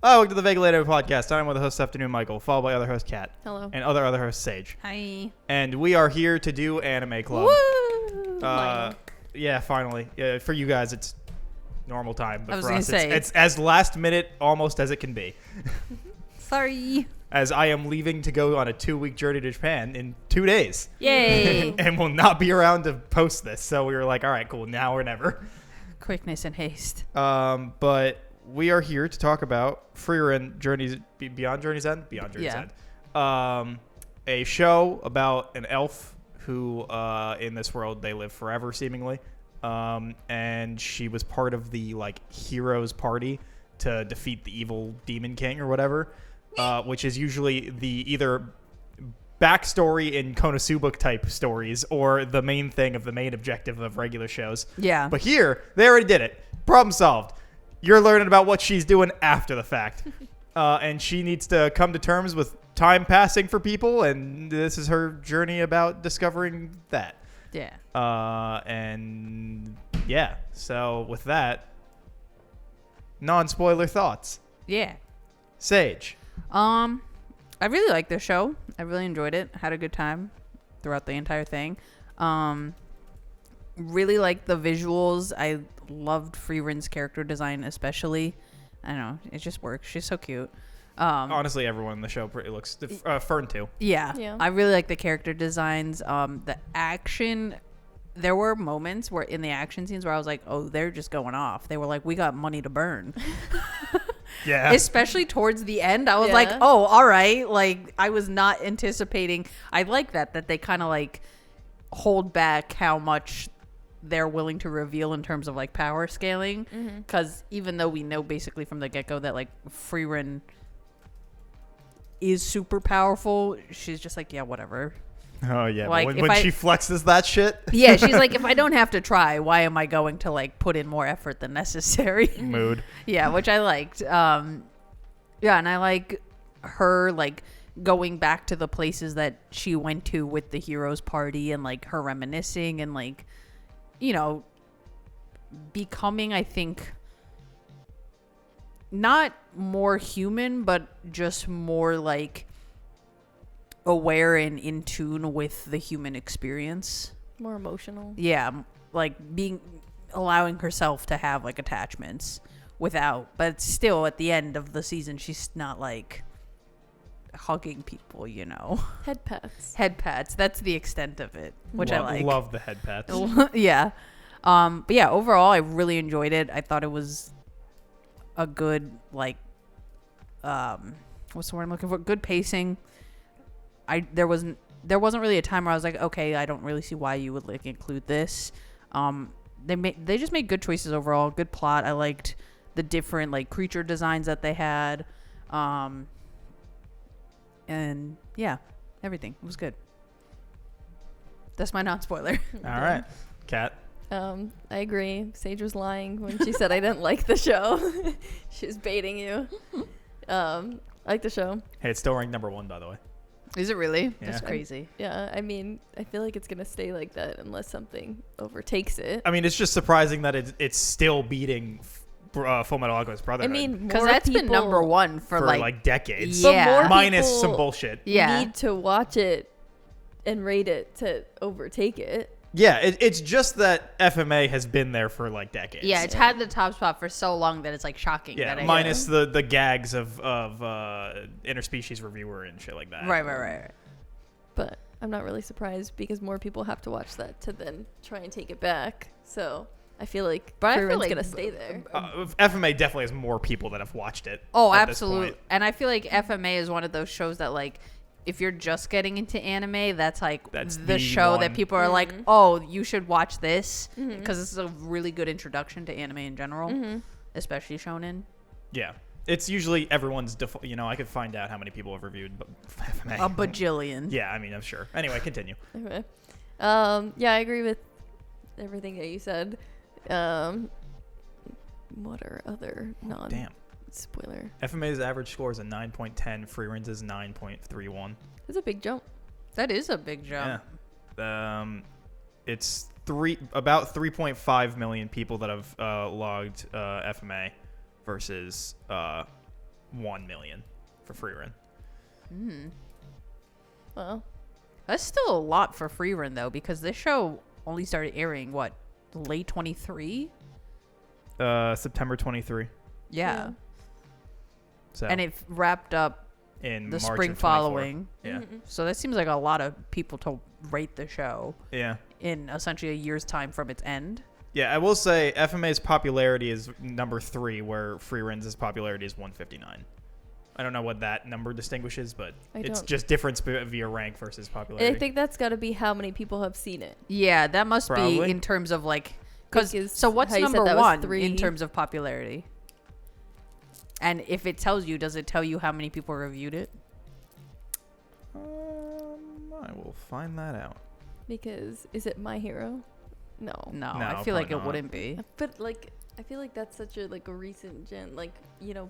Welcome to the Vegalator podcast. I'm one of the hosts, Afternoon Michael, followed by other host Kat. Hello. And other host Sage. Hi. And we are here to do Anime Club. Woo! Yeah, finally. For you guys, it's normal time, but I was for gonna us, say. it's as last minute almost as it can be. Sorry. As I am leaving to go on a 2-week journey to Japan in 2 days. Yay. And will not be around to post this. So we were like, all right, cool, now or never. Quickness and haste. But we are here to talk about Frieren Beyond Journey's End? Beyond Journey's End. A show about an elf who, in this world, they live forever, seemingly. And she was part of the, heroes party to defeat the evil demon king or whatever, which is usually the either backstory in Konosuba type stories or the main thing of the main objective of regular shows. Yeah. But here, they already did it. Problem solved. You're learning about what she's doing after the fact. And she needs to come to terms with time passing for people, and this is her journey about discovering that. Yeah. And yeah, so with that, non-spoiler thoughts. Yeah. Sage. I really liked the show. I really enjoyed it. Had a good time throughout the entire thing. Really liked the visuals. I loved Frieren's character design especially. I don't know. It just works. She's so cute. Honestly, everyone in the show pretty looks... Fern, too. Yeah. I really like the character designs. The action... There were moments where in the action scenes where I was like, oh, they're just going off. They were like, we got money to burn. Yeah. Especially towards the end. I was like, oh, all right. Like, I was not anticipating. I like that they kind of hold back how much they're willing to reveal in terms of power scaling. Because even though we know basically from the get-go that Frieren is super powerful, she's just like, yeah, whatever. Oh, yeah. When she flexes that shit. Yeah, she's like, if I don't have to try, why am I going to put in more effort than necessary? Mood. Yeah, which I liked. Yeah, and I like her going back to the places that she went to with the heroes party and her reminiscing and becoming, I think, not more human, but just more aware and in tune with the human experience. More emotional. Yeah, allowing herself to have attachments without, but still at the end of the season she's not hugging people, Head pats. Head pats, that's the extent of it, which I like. Love the head pats. Yeah. But yeah, overall I really enjoyed it. I thought it was a good what's the word I'm looking for? Good pacing. There wasn't really a time where I was like, okay, I don't really see why you would include this. They just made good choices overall. Good plot. I liked the different creature designs that they had. And yeah, everything. It was good. That's my non-spoiler. All right. Kat. I agree. Sage was lying when she said I didn't like the show. She was baiting you. I like the show. Hey, it's still ranked number 1, by the way. Is it really? Yeah. That's crazy. Yeah, I mean, I feel like it's going to stay like that unless something overtakes it. I mean, it's just surprising that it's still beating Full Metal Alchemist Brotherhood. I mean, Because that's been number 1 for decades. Yeah. But more Minus people some bullshit. Yeah. need to watch it and rate it to overtake it. Yeah, it's just that FMA has been there for decades. Yeah, it's had the top spot for so long that it's shocking. Yeah, that minus the gags of interspecies reviewer and shit like that. Right. But I'm not really surprised because more people have to watch that to then try and take it back. So I feel like Frieren's going to stay there. FMA definitely has more people that have watched it. Oh, at this absolutely. point. And I feel like FMA is one of those shows that if you're just getting into anime, that's That's the the show one. that people are like, oh, you should watch this because this is a really good introduction to anime in general, especially shonen. Yeah. It's usually everyone's default. I could find out how many people have reviewed FMA. A bajillion. Yeah, I mean, I'm sure. Anyway, continue. Okay. Yeah, I agree with everything that you said. What are other Damn. spoiler? FMA's average score is a 9.10. Frieren's is 9.31. That's a big jump. That is a big jump. Yeah. It's about 3.5 million people that have logged FMA versus million for Frieren. Well, that's still a lot for Frieren though, because this show only started airing late 23. September 23. Yeah. So And it wrapped up in the March spring of 24. following. Yeah. So that seems like a lot of people to rate the show. Yeah. In essentially a year's time from its end. Yeah, I will say FMA's popularity is number 3, where Frieren's popularity is 159. I don't know what that number distinguishes, but it's just difference via rank versus popularity. I think that's got to be how many people have seen it. Yeah, that must Probably. be in terms of so what's how you said number that was 1 3. in terms of popularity? And if it tells you, does it tell you how many people reviewed it? I will find that out. Because is it My Hero? No. No, No, I feel like probably it not. wouldn't be. But I feel like that's such a recent gen,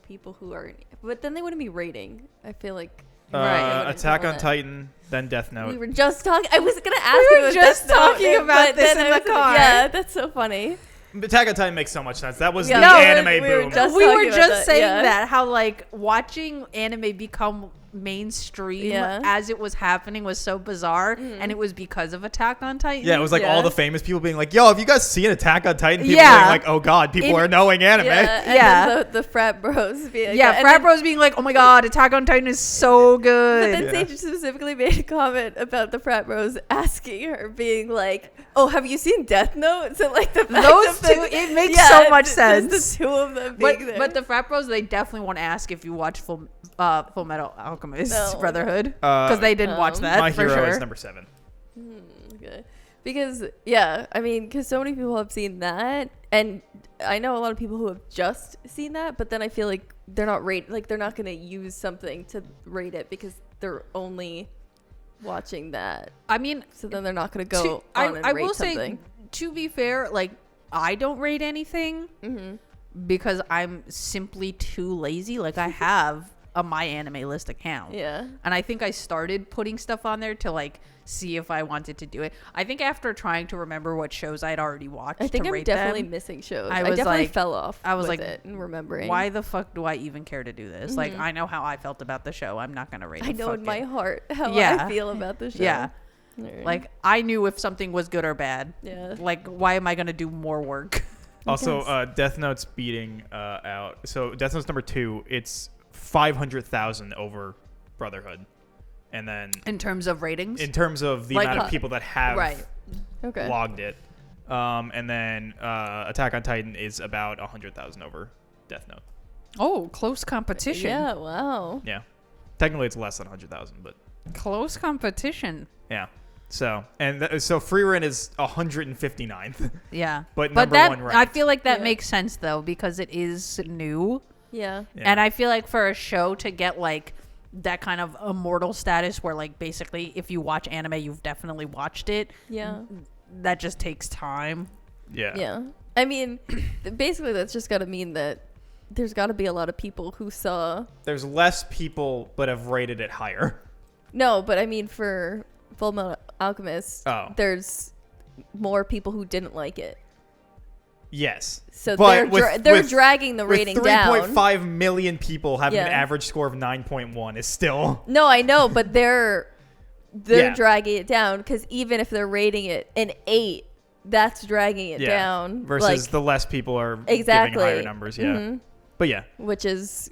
people who are, but then they wouldn't be rating. I feel like. Right. Attack on Titan, then Death Note. We were just talking. I was gonna ask We you were about just Death Note, talking about but this then in I the was car. Yeah, that's so funny. Attack on Titan makes so much sense. That was Yeah. the No, anime we were boom. just- We talking were about just that, saying yeah. that how watching anime become mainstream Yeah. as it was happening was so bizarre, and it was because of Attack on Titan. Yeah, it was like Yeah. all the famous people being like, "Yo, have you guys seen Attack on Titan?" People Yeah. being like, "Oh God, people are knowing anime." Yeah, and Yeah. then the frat bros being like, Yeah, and frat then- bros being like, "Oh my god, Attack on Titan is so But good." then Yeah. Sage specifically made a comment about the frat bros asking her, being like, "Oh, have you seen Death Note?" So the fact Those of the- two, it makes so much just sense. the two of them But being there. but the frat bros, they definitely won't ask if you watch Full Metal Alchemist No. Brotherhood, because they didn't watch that My for Hero sure. is number 7. Okay. Because because so many people have seen that, and I know a lot of people who have just seen that, but then I feel like they're not they're not going to use something to rate it because they're only watching that. I mean, So then they're not going to go I on and rate will something. say, to be fair, I don't rate anything because I'm simply too lazy. I have a My Anime List account. Yeah. And I think I started putting stuff on there to see if I wanted to do it. I think after trying to remember what shows I'd already watched, I think to I'm rate definitely them, missing shows. I I was definitely like- fell off. I was with like, it and remembering. why the fuck do I even care to do this? I know how I felt about the show. I'm not gonna rate it. I know Fuck in my it. heart how Yeah. I feel about the show. Yeah. Alright. I knew if something was good or bad. Yeah. Why am I gonna do more work? Also, Death Note's beating out. So Death Note's number 2. It's 500,000 over Brotherhood, and then In terms of ratings? in terms of the Like, amount of people that have right. Okay. logged it, and then Attack on Titan is about 100,000 over Death Note. Oh, close competition. Yeah. Wow. Yeah, technically it's less than 100,000, but Close competition. yeah. So so Frieren is 159th. Yeah. But But number 1 ranked. I feel like that Yeah. makes sense though, because it is new. Yeah. Yeah. And I feel like for a show to get that kind of immortal status where basically if you watch anime you've definitely watched it, Yeah. that just takes time. yeah. Yeah. I mean, basically that's just got to mean that there's got to be a lot of people who saw. There's less people, but have rated it higher. No, but I mean for Full Metal Alchemist, there's more people who didn't like it. Yes. So But they're dragging the rating with down. 3.5 million people having Yeah. an average score of 9.1 is still. No, I know, but they're Yeah. dragging it down because even if they're rating it an 8, that's dragging it down. Versus the less people are exactly giving higher numbers. Yeah. Mhm. But yeah. Which is,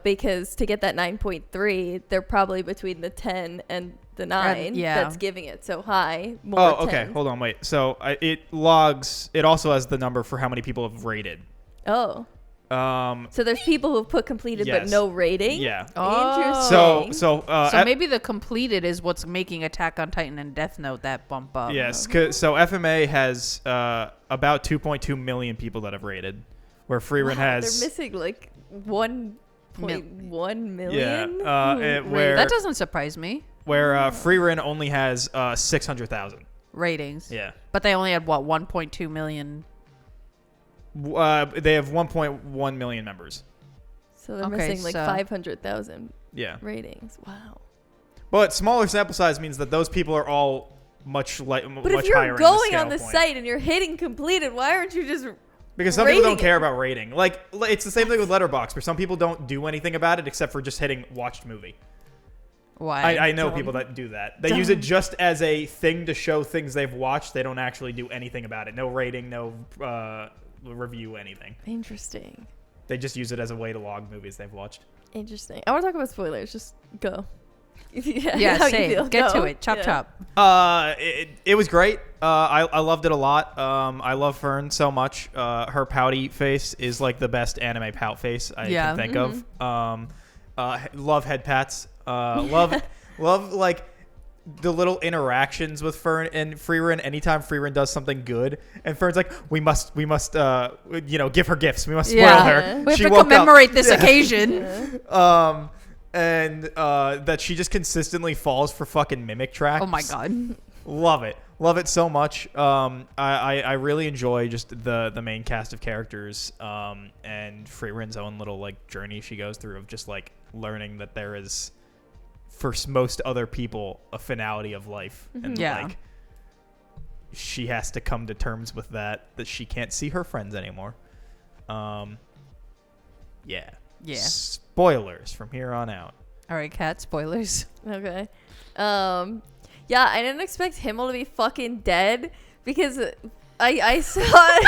because to get that 9.3, they're probably between the 10 and the 9 yeah. that's giving it so high. More Oh, okay. 10s. Hold on. Wait. So it logs. It also has the number for how many people have rated. Oh. So there's people who have put completed but Yes. no rating? Yeah. Interesting. So Maybe the completed is what's making Attack on Titan and Death Note that bump up. yes. So FMA has about 2.2 million people that have rated, where Frieren has. They're missing 1.1 million. Yeah. Where That doesn't surprise me. Frieren only has 600,000 Ratings. Yeah. But they only had 1.2 million. They have 1.1 million members. So they're Okay, missing so- 500,000 Yeah. ratings. Wow. But smaller sample size means that those people are all much But much if higher you're in going the on the scale point. site and you're hitting completed, why aren't you just Because some people don't care about rating. Like, it's the same thing with Letterboxd, where some people don't do anything about it except for just hitting watched movie. Why? I know people that do that. They use it just as a thing to show things they've watched. They don't actually do anything about it. No rating, no review, anything. Interesting. They just use it as a way to log movies they've watched. Interesting. I want to talk about spoilers. Just go. Yeah, same. Get to it. Chop. It was great. I loved it a lot. I love Fern so much. Her pouty face is like the best anime pout face I can think of. Love head pats. Love like the little interactions with Fern and Frieren. Anytime Frieren does something good, and Fern's like, we must give her gifts. We must spoil her. We have to commemorate this occasion. And that she just consistently falls for fucking mimic tracks. Oh my god. Love it so much. I really enjoy just the main cast of characters, and Frieren's own little like journey she goes through of just like learning that there is, for most other people, a finality of life, and like she has to come to terms with that she can't see her friends anymore. Yeah. Spoilers from here on out. All right, Kat, spoilers. Okay. Yeah, I didn't expect Himmel to be fucking dead because I saw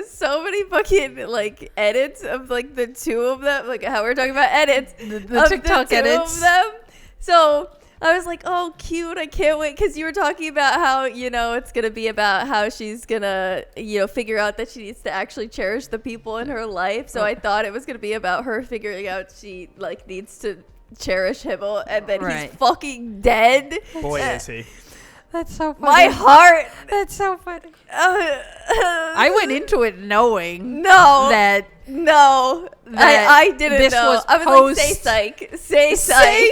so many fucking like edits of like the two of them, like how we're talking about edits, the TikTok the two edits of them. So I was like, oh, cute. I can't wait. Because you were talking about how, it's going to be about how she's going to, figure out that she needs to actually cherish the people in her life. So I thought it was going to be about her figuring out she, like, needs to cherish Himmel. And then he's fucking dead. Boy, is he. That's so funny. My heart. That's so funny. I went into it knowing that I didn't this know. Was I was post- like, say psych.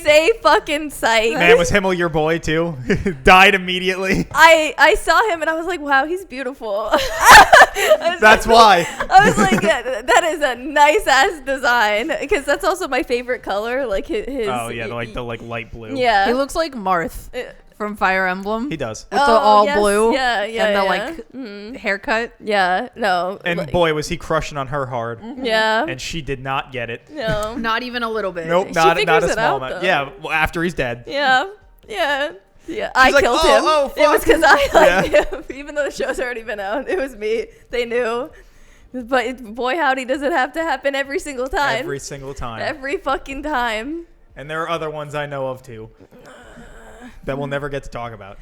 Say fucking psych. Man, was Himmel your boy too? Died immediately. I saw him and I was like, wow, he's beautiful. That's why. I was like, that is a nice ass design, because that's also my favorite color. Like his. Oh yeah, the light blue. Yeah, he looks like Marth from Fire Emblem. He does. With the all blue. Yeah, and the haircut. Yeah, no. And boy, was he crushing on her hard. Yeah. And she did not get it. No. Not even a little bit. Nope, not a small amount. Yeah, after he's dead. Yeah. I like, killed him. Oh, fuck. It was because I liked him. Even though the show's already been out. It was me. They knew. But boy, howdy, does it have to happen every single time. Every single time. Every fucking time. And there are other ones I know of too that we'll never get to talk about.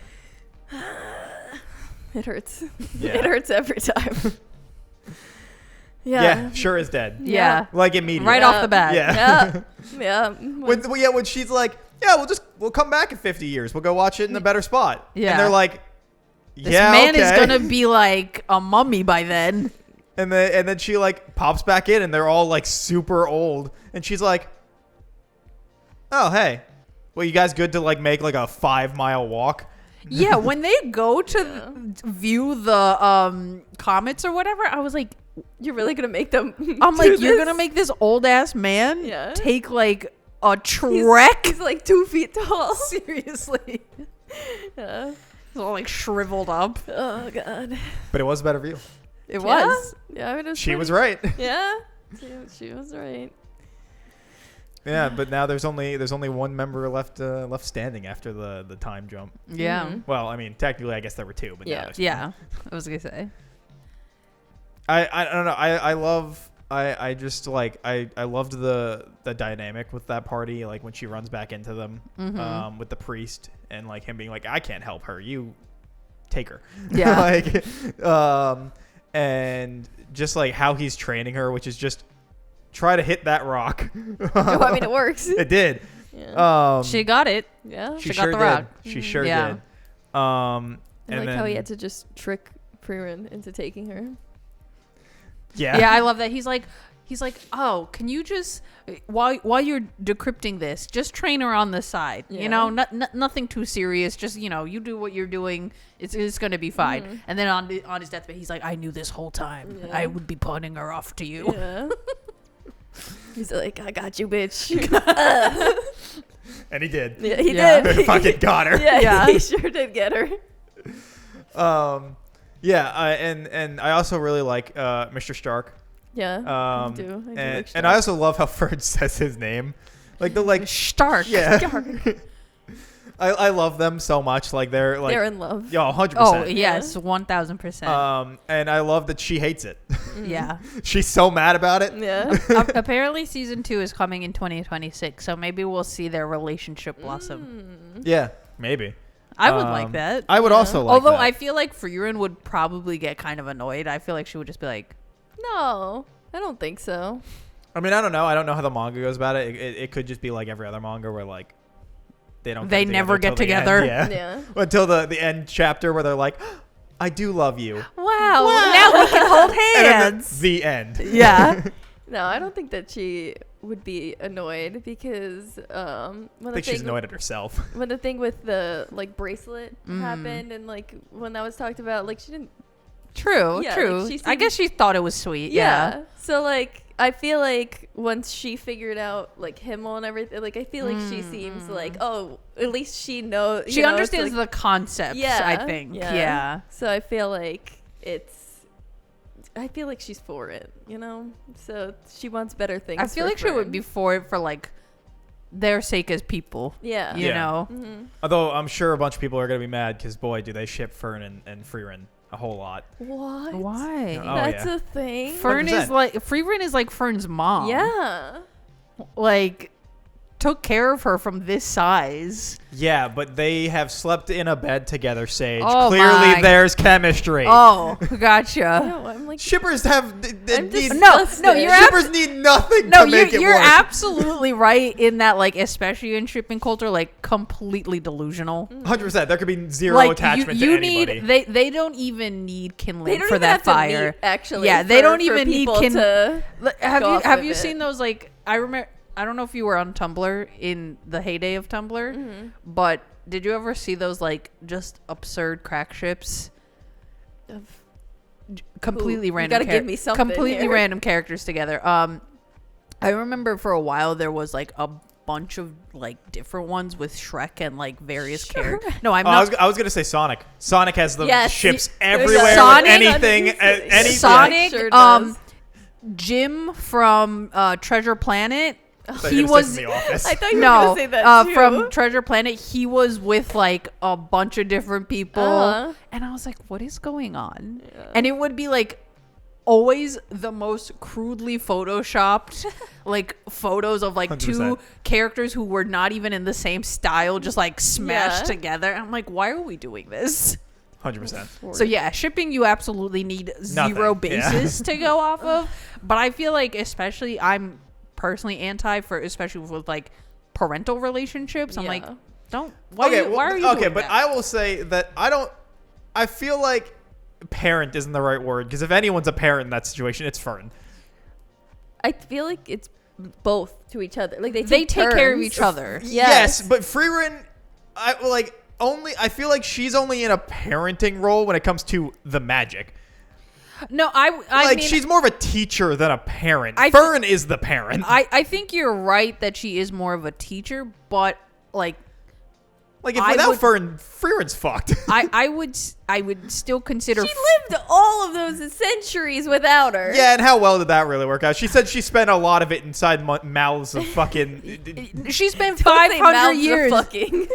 It hurts. Yeah. It hurts every time. Yeah, sure is dead. Yeah. Like immediately. Right off the bat. Yeah. When she's like, yeah, we'll come back in 50 years. We'll go watch it in a better spot. Yeah. And they're like, this man is going to be like a mummy by then. And then she like pops back in and they're all like super old. And she's like, oh, hey, well, you guys good to like make like a 5-mile walk? Yeah. When they go to view the comets or whatever, I was like, you're really going to make them I'm like, you're going to make this old ass man take like a trek? He's like 2 feet tall. Seriously. Yeah. He's all like shriveled up. Oh, God. But it was a better view. It was. Yeah, I mean, it was she was right. Yeah. She was right. Yeah, but now there's only one member left standing after the time jump. Yeah. Mm-hmm. Well, I mean, technically, I guess there were two, but yeah. Yeah. I was gonna say. I don't know. I love. I just like I loved the dynamic with that party, like when she runs back into them with the priest and like him being like, I can't help her, you take her. Yeah. Like and just like how he's training her, which is just try to hit that rock. I mean, it works. It did. Yeah. She got it. Yeah. She got sure the did. rock. She sure did. I And like then, how he had to just trick Frieren into taking her. Yeah. Yeah, I love that. He's like, oh, can you just while you're decrypting this, just train her on the side. Yeah. You know, nothing too serious. Just you do what you're doing. It's gonna be fine. Mm-hmm. And then on his deathbed, he's like, I knew this whole time. Yeah. I would be pawning her off to you. Yeah. He's like, I got you, bitch. And he did. Yeah, he Yeah. did. He fucking got her. Yeah, Yeah. he sure did get her. Yeah, and I also really like Mr. Stark. Yeah, I do like And I also love how Fern says his name, like the like Stark. Yeah, Stark. I love them so much. Like they're in love. Yo, 100%. Oh yes, 1000%. And I love that she hates it. Yeah. She's so mad about it. Yeah. Apparently, season 2 is coming in 2026, so maybe we'll see their relationship blossom. Yeah, maybe. I would like that. I would also like Although that. I feel like Frieren would probably get kind of annoyed. I feel like she would just be like, No, I don't think so. I mean, I don't know. I don't know how the manga goes about it. It could just be like every other manga where like they never get till the end. together. Yeah. Until the end chapter where they're like, I do love you. Wow. Now we can hold And then hands. the end. Yeah. No, I don't think that she would be annoyed because I think she's annoyed at herself. when the thing with the like bracelet happened and like when that was talked about, like she didn't. True. Yeah, True. like, she I guess she thought it was sweet. Yeah. So like I feel like once she figured out like Himmel and everything, like I feel like she seems like, oh, at least she knows. She understands the concepts. Yeah, I think. Yeah. So I feel like I feel like she's for it, So she wants better things. I feel for like she would Fern. be for it for like their sake as people. Yeah. You Yeah. know. Mm-hmm. Although I'm sure a bunch of people are going to be mad because, boy, do they ship Fern and Frieren a whole lot. What? Why? Oh, That's yeah. a thing. Fern 100%. is like Frieren is like Fern's mom. Yeah. Like took care of her from this size. Yeah, but they have slept in a bed together, Sage. Oh Clearly, my- there's chemistry. Oh, gotcha. No, I'm like Shippers have... I'm need, disgusted. No, you're shippers need nothing No, to make it you're work. absolutely right in that, like, especially in shipping culture, like, completely delusional. 100%. There could be zero Like, attachment you to anybody. need, they don't even need they kindling don't for even that have fire. to meet, actually. Yeah, they don't for even need people to Have go you off have of you it. seen those, like, I remember, I don't know if you were on Tumblr in the heyday of Tumblr, but did you ever see those, like, just absurd crack ships? Completely You random. gotta give me something completely here. random characters together. I remember for a while there was like a bunch of like different ones with Shrek and like various characters. No, I'm not. I was gonna say Sonic. Sonic has the Yes, ships there's everywhere. Sonic- anything. Anything. Sonic, Sure does. Jim from Treasure Planet. thought He you were gonna was say from The Office. I thought you were no gonna say that too. from Treasure Planet. He was with like a bunch of different people, and I was like, "What is going on?" Yeah. And it would be like always the most crudely photoshopped like photos of like 100%. two characters who were not even in the same style, just like smashed Yeah. together. I'm like, why are we doing this? 100%. So yeah, shipping you absolutely need zero Nothing, yeah. basis to go off of. But I feel like especially I'm personally anti for especially with like parental relationships. I'm like, Yeah. don't why are you okay, doing but that? I will say that I feel like parent isn't the right word because if anyone's a parent in that situation, it's Fern. I feel like it's both to each other. Like they They take care of turns. each other. Yes. But Frieren, I feel like she's only in a parenting role when it comes to the magic. No, I Like mean, she's more of a teacher than a parent. I- Fern is the parent. I think you're right that she is more of a teacher, but like Like if I without would- Fern, Frieren's fucked. I would still consider She lived all of those centuries without her. Yeah, and how well did that really work out? She said she spent a lot of it inside mouths of fucking. she spent Don't say 500 mouths of years. fucking.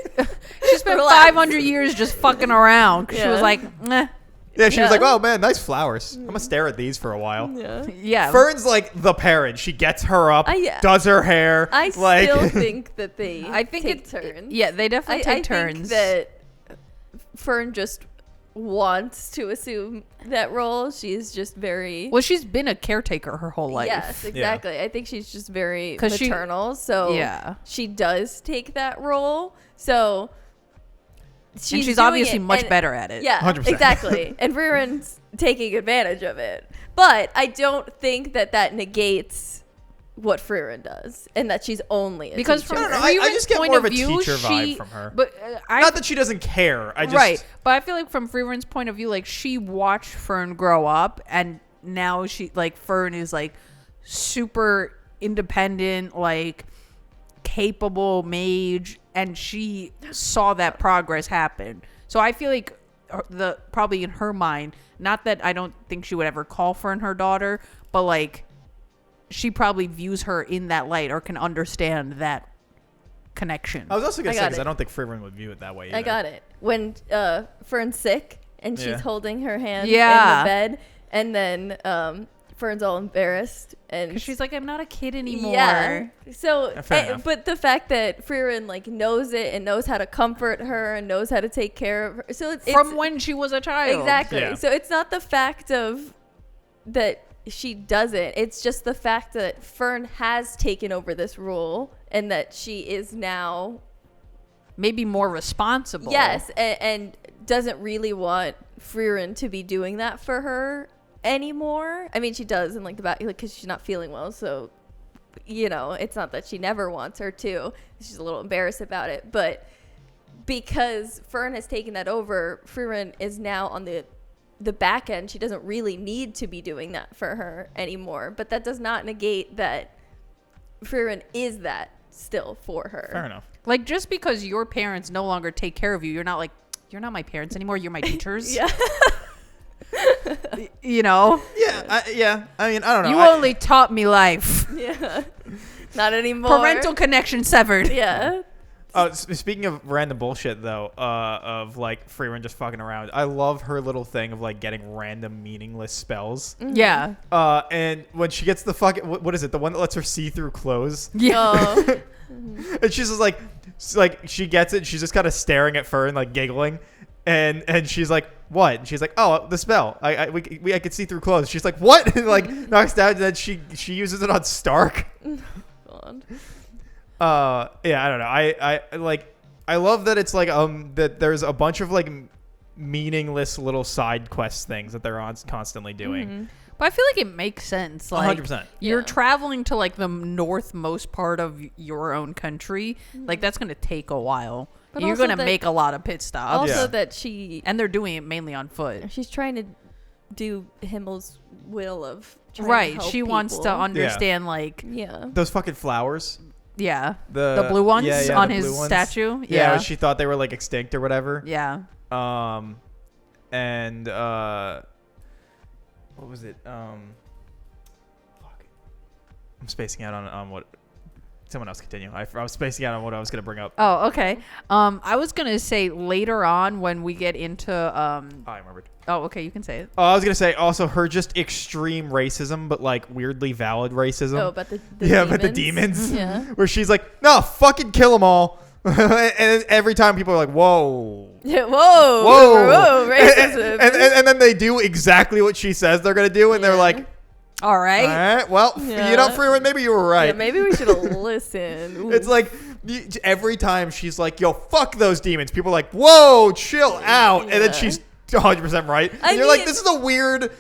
She spent Relax. 500 years just fucking around. 'Cause She was Yeah. like, eh. Yeah, she was Yeah. like, "Oh man, nice flowers. I'm gonna stare at these for a while." Yeah. Yeah. Fern's like the parent. She gets her up, Yeah. does her hair. I like, still think that they I think take it turns. Yeah, they definitely I take turns. think that Fern just wants to assume that role. She's just very well, she's been a caretaker her whole life. Yes, exactly. I think she's just very 'Cause she- maternal. So Yeah. she does take that role. So And she's she's doing obviously it, much and- better at it. Yeah, 100%. exactly. And Frieren's taking advantage of it. But I don't think that negates what Frieren does and that she's only a Because teacher. from I don't know, I Frieren's just get point more of a view, teacher vibe she- from her. But not that she doesn't care. I just right. But I feel like from Frieren's point of view, like she watched Fern grow up, and now she like Fern is like super independent, like capable mage, and she saw that progress happen. So I feel like probably in her mind, not that I don't think she would ever call Frieren her daughter, but like she probably views her in that light or can understand that connection. I was also gonna say because I don't think Frieren would view it that way either. I got it. When Fern's sick and she's holding her hand in the bed, and then Fern's all embarrassed and she's like, I'm not a kid anymore. Yeah. So, but the fact that Frieren like knows it and knows how to comfort her and knows how to take care of her. So it's from when she was a child. Exactly. Yeah. So it's not the fact of that she doesn't. It's just the fact that Fern has taken over this role and that she is now maybe more responsible. Yes, and doesn't really want Frieren to be doing that for her anymore. I mean, she does in like the back, like, because she's not feeling well. So, it's not that she never wants her to. She's a little embarrassed about it, but because Fern has taken that over, Frieren is now on the back end. She doesn't really need to be doing that for her anymore. But that does not negate that Frieren is that still for her. Fair enough. Like, just because your parents no longer take care of you, you're not like, you're not my parents anymore. You're my teachers. Yeah. Yeah. I mean, I don't know. You only taught me life. Yeah. Not anymore. Parental connection severed. Yeah. Speaking of random bullshit, though, of like Frieren just fucking around, I love her little thing of like getting random meaningless spells. Mm-hmm. Yeah. And when she gets the fucking what is it? The one that lets her see through clothes. Yeah. Oh. And she's just like she gets it. She's just kind of staring at Fern, like giggling, and she's like, "What?" And she's like, "Oh, the spell. I could see through clothes." She's like, "What?" And like knocks down. And then she uses it on Stark. God. Yeah, I don't know. I love that it's like that there's a bunch of like meaningless little side quest things that they're constantly doing. Mm-hmm. But I feel like it makes sense. Like 100%. You're Yeah. traveling to like the northmost part of your own country. Like that's going to take a while. But You're also going to make a lot of pit stops. Also Yeah. that And they're doing it mainly on foot. she's trying to do Himmel's will of trying to Right. help She wants to people. understand like, Yeah. Those fucking flowers. yeah. The blue ones yeah, on the his blue ones. statue. Yeah, Yeah. she thought they were like extinct or whatever. Yeah. And what was it? Fuck. I'm spacing out on what. Someone else continue. I was spacing out on what I was gonna bring up. Oh, okay. I was going to say later on when we get into I remembered. Oh, okay, you can say it. Oh, I was gonna say also her just extreme racism, but like weirdly valid racism. Oh, but the but the demons. Yeah. Where she's like, no, fucking kill them all. And every time people are like, whoa. Yeah, whoa, racism. And then they do exactly what she says they're gonna do, and they're like, All right. all right, well, Yeah. Frieren, maybe you were right. Yeah, maybe we should have listened. It's like every time she's like, yo, fuck those demons, people are like, whoa, chill out. And then Yeah. she's 100% right. And I you're like, mean, this is a weird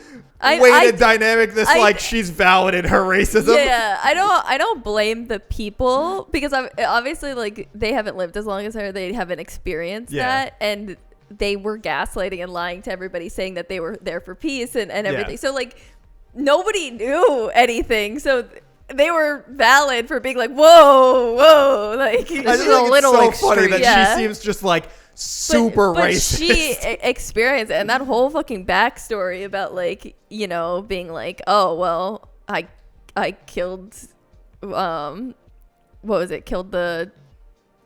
I- way I- to dynamic this, I- like she's valid in her racism. Yeah, I don't blame the people because obviously like they haven't lived as long as her, they haven't experienced that, and they were gaslighting and lying to everybody, saying that they were there for peace and everything. Yeah. So like nobody knew anything, so they were valid for being like, whoa, like I This just is think a little it's so funny that extreme. she seems just like super but racist. she experienced it, and that whole fucking backstory about like being like, oh well, I killed what was it, killed the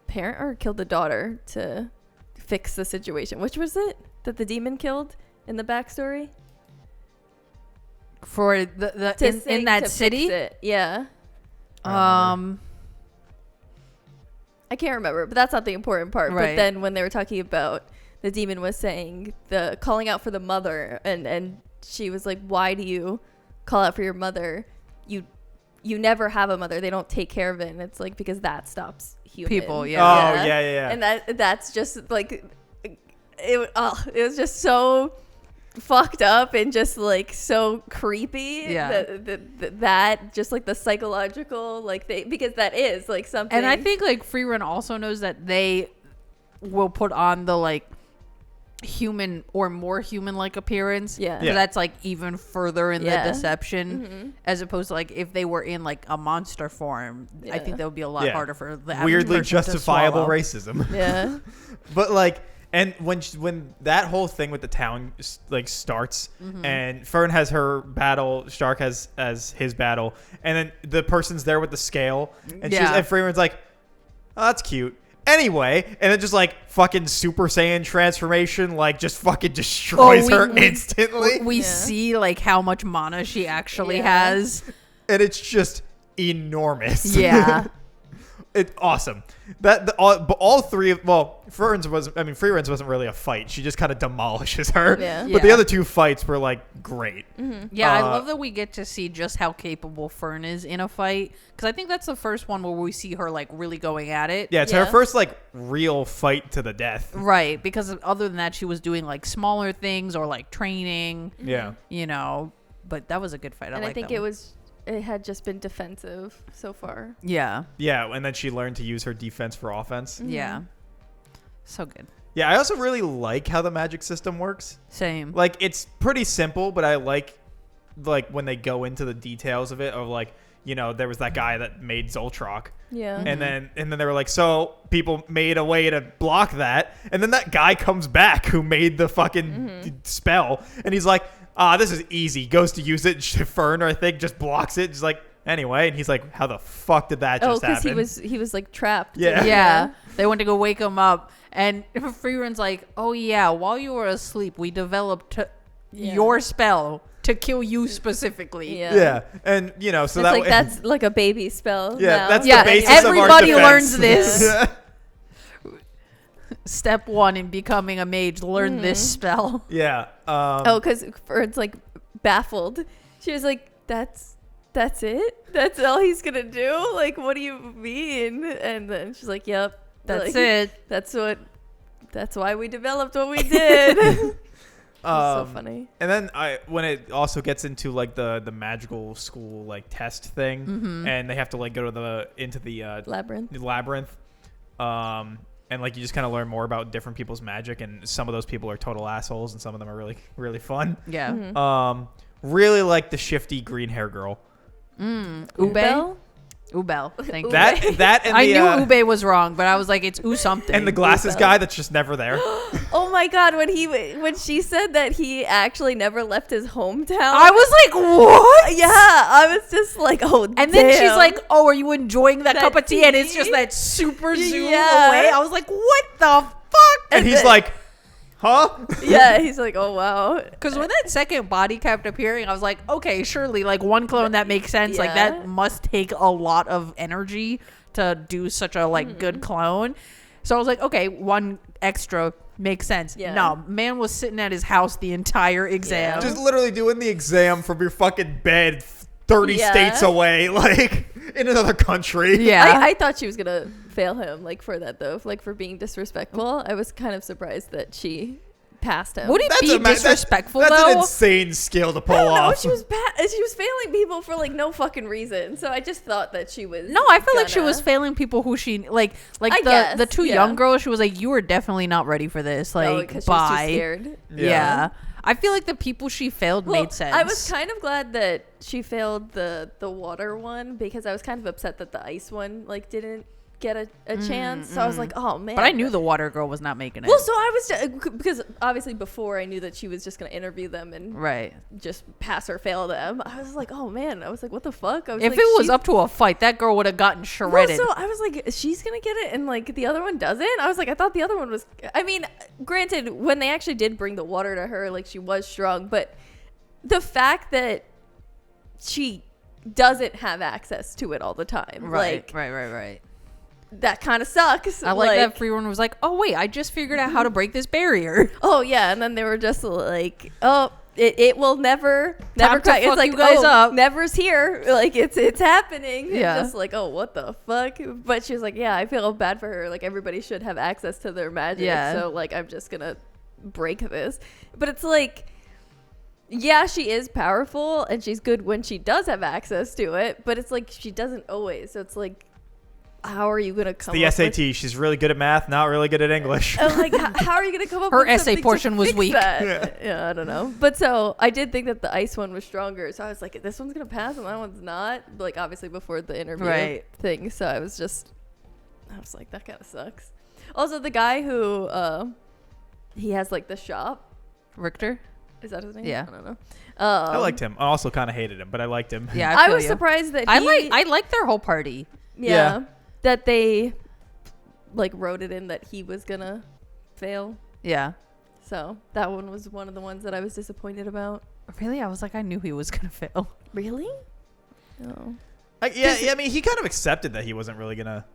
parent or killed the daughter to fix the situation. Which was it that the demon killed in the backstory? For in that city? Yeah. I can't remember, but that's not the important part. Right. But then when they were talking about the demon was saying the calling out for the mother, and she was like, why do you call out for your mother? You never have a mother. They don't take care of it. And it's like, because that stops human People, yeah. Oh, yeah. And that's just like it was just so fucked up and just like so creepy. Yeah. That just like the psychological like thing, because that is like something. And I think like Frieren also knows that they will put on the like human or more human like appearance. Yeah. So that's like even further in the deception, as opposed to like if they were in like a monster form. I Yeah. think that would be a lot harder for the average weirdly person to justifiable swallow. racism. Yeah. But like And when that whole thing with the town like starts, and Fern has her battle, Stark has his battle, and then the person's there with the scale, and and Frieren's like, "Oh, that's cute." Anyway, and then just like fucking Super Saiyan transformation, like just fucking destroys her instantly. We see like how much mana she actually has, and it's just enormous. Yeah. It's awesome. All three of Frieren's wasn't really a fight. She just kind of demolishes her. Yeah. But the other two fights were like great. Yeah, I love that we get to see just how capable Fern is in a fight, because I think that's the first one where we see her like really going at it. Yeah, it's her first like real fight to the death. Right, because other than that, she was doing like smaller things or like training. Yeah, you know, but that was a good fight. And I think it had just been defensive so far. Yeah. Yeah, and then she learned to use her defense for offense. Yeah. So good. Yeah, I also really like how the magic system works. Same. Like, it's pretty simple, but I like when they go into the details of it, of like, you know, there was that guy that made Zoltrak. Yeah. And then they were like, so people made a way to block that. And then that guy comes back who made the fucking spell. And he's like, this is easy. Goes to use it. Fern, I think, just blocks it. Just like, anyway. And he's like, how the fuck did that just happen? Oh, because he was like trapped. Yeah. Yeah. They went to go wake him up. And Frieren's like, oh yeah, while you were asleep, we developed your spell to kill you specifically. Yeah. And, you know, so that's like a baby spell. Yeah, now. that's the basis of our everybody defense. learns this. Step 1 in becoming a mage, learn this spell. Yeah. Because Fern's like baffled. She was like, that's it? That's all he's going to do? Like, what do you mean? And then she's like, yep. That's like, it. That's why we developed what we did. It's so funny. And then when it also gets into like the magical school like test thing, and they have to like go to the labyrinth, and like you just kind of learn more about different people's magic, and some of those people are total assholes, and some of them are really really fun. Yeah. Really like the shifty green hair girl. Ubel. Thank you. That and I knew Ube was wrong, but I was like, it's something. And the glasses guy that's just never there. Oh my god, when she said that he actually never left his hometown, I was like, what? Yeah, I was just like, oh, and then she's like, oh, are you enjoying that cup of tea? And it's just that super zoom away. I was like, what the fuck? And he's like, huh? Yeah, he's like, oh wow. Because when that second body kept appearing, I was like, okay, surely, like one clone, that makes sense. Like that must take a lot of energy to do such a like good clone. So I was like, okay, one extra makes sense. Yeah. No, man was sitting at his house the entire exam. Just literally doing the exam from your fucking bed 30 states away, like in another country. Yeah. I thought she was gonna fail him, like for that though, like for being disrespectful. I was kind of surprised that she passed him. Would it be disrespectful that's though? An insane skill to pull off. She was she was failing people for like no fucking reason. So I just thought that she was. No, I feel like she was failing people who she like the two young girls. She was like, you were definitely not ready for this. Like, because bye. she was too scared. Yeah. I feel like the people she failed made sense. I was kind of glad that she failed the water one, because I was kind of upset that the ice one like didn't get a chance. So I was like, oh man. But I knew the water girl was not making it. Well, so I was because obviously before I knew that she was just gonna interview them and just pass or fail them. I was like, oh man. I was like, what the fuck? I was if like, it was up to a fight, that girl would have gotten shredded. Well, so I was like, she's gonna get it, and like the other one doesn't. I was like, I thought the other one was. I mean, granted, when they actually did bring the water to her, like she was strong, but the fact that she doesn't have access to it all the time, right. That kind of sucks. I like that Frieren was like, oh wait, I just figured out how to break this barrier. Oh yeah, and then they were just like, oh, it will never crack. It's like, you guys up. Never's here. Like it's happening. Yeah. It's just like, oh, what the fuck? But she was like, yeah, I feel bad for her. Like everybody should have access to their magic. Yeah. So like, I'm just gonna break this. But it's like, yeah, she is powerful and she's good when she does have access to it. But it's like she doesn't always. So it's like, how are you gonna come? It's the SAT. She's really good at math, not really good at English. Like, how are you gonna come up? Her with essay something portion to was fix weak. That? Yeah, I don't know. But so I did think that the ice one was stronger. So I was like, this one's gonna pass and that one's not. Like obviously before the interview thing. So I was like, that kind of sucks. Also, the guy who he has like the shop. Richter. Is that his name? Yeah. I don't know. I liked him. I also kind of hated him, but I liked him. Yeah, I was surprised that I like their whole party. Yeah, that they like wrote it in that he was gonna fail. Yeah. So that one was one of the ones that I was disappointed about. Really? I was like, I knew he was gonna fail. Really? Oh. Yeah. I mean, he kind of accepted that he wasn't really gonna.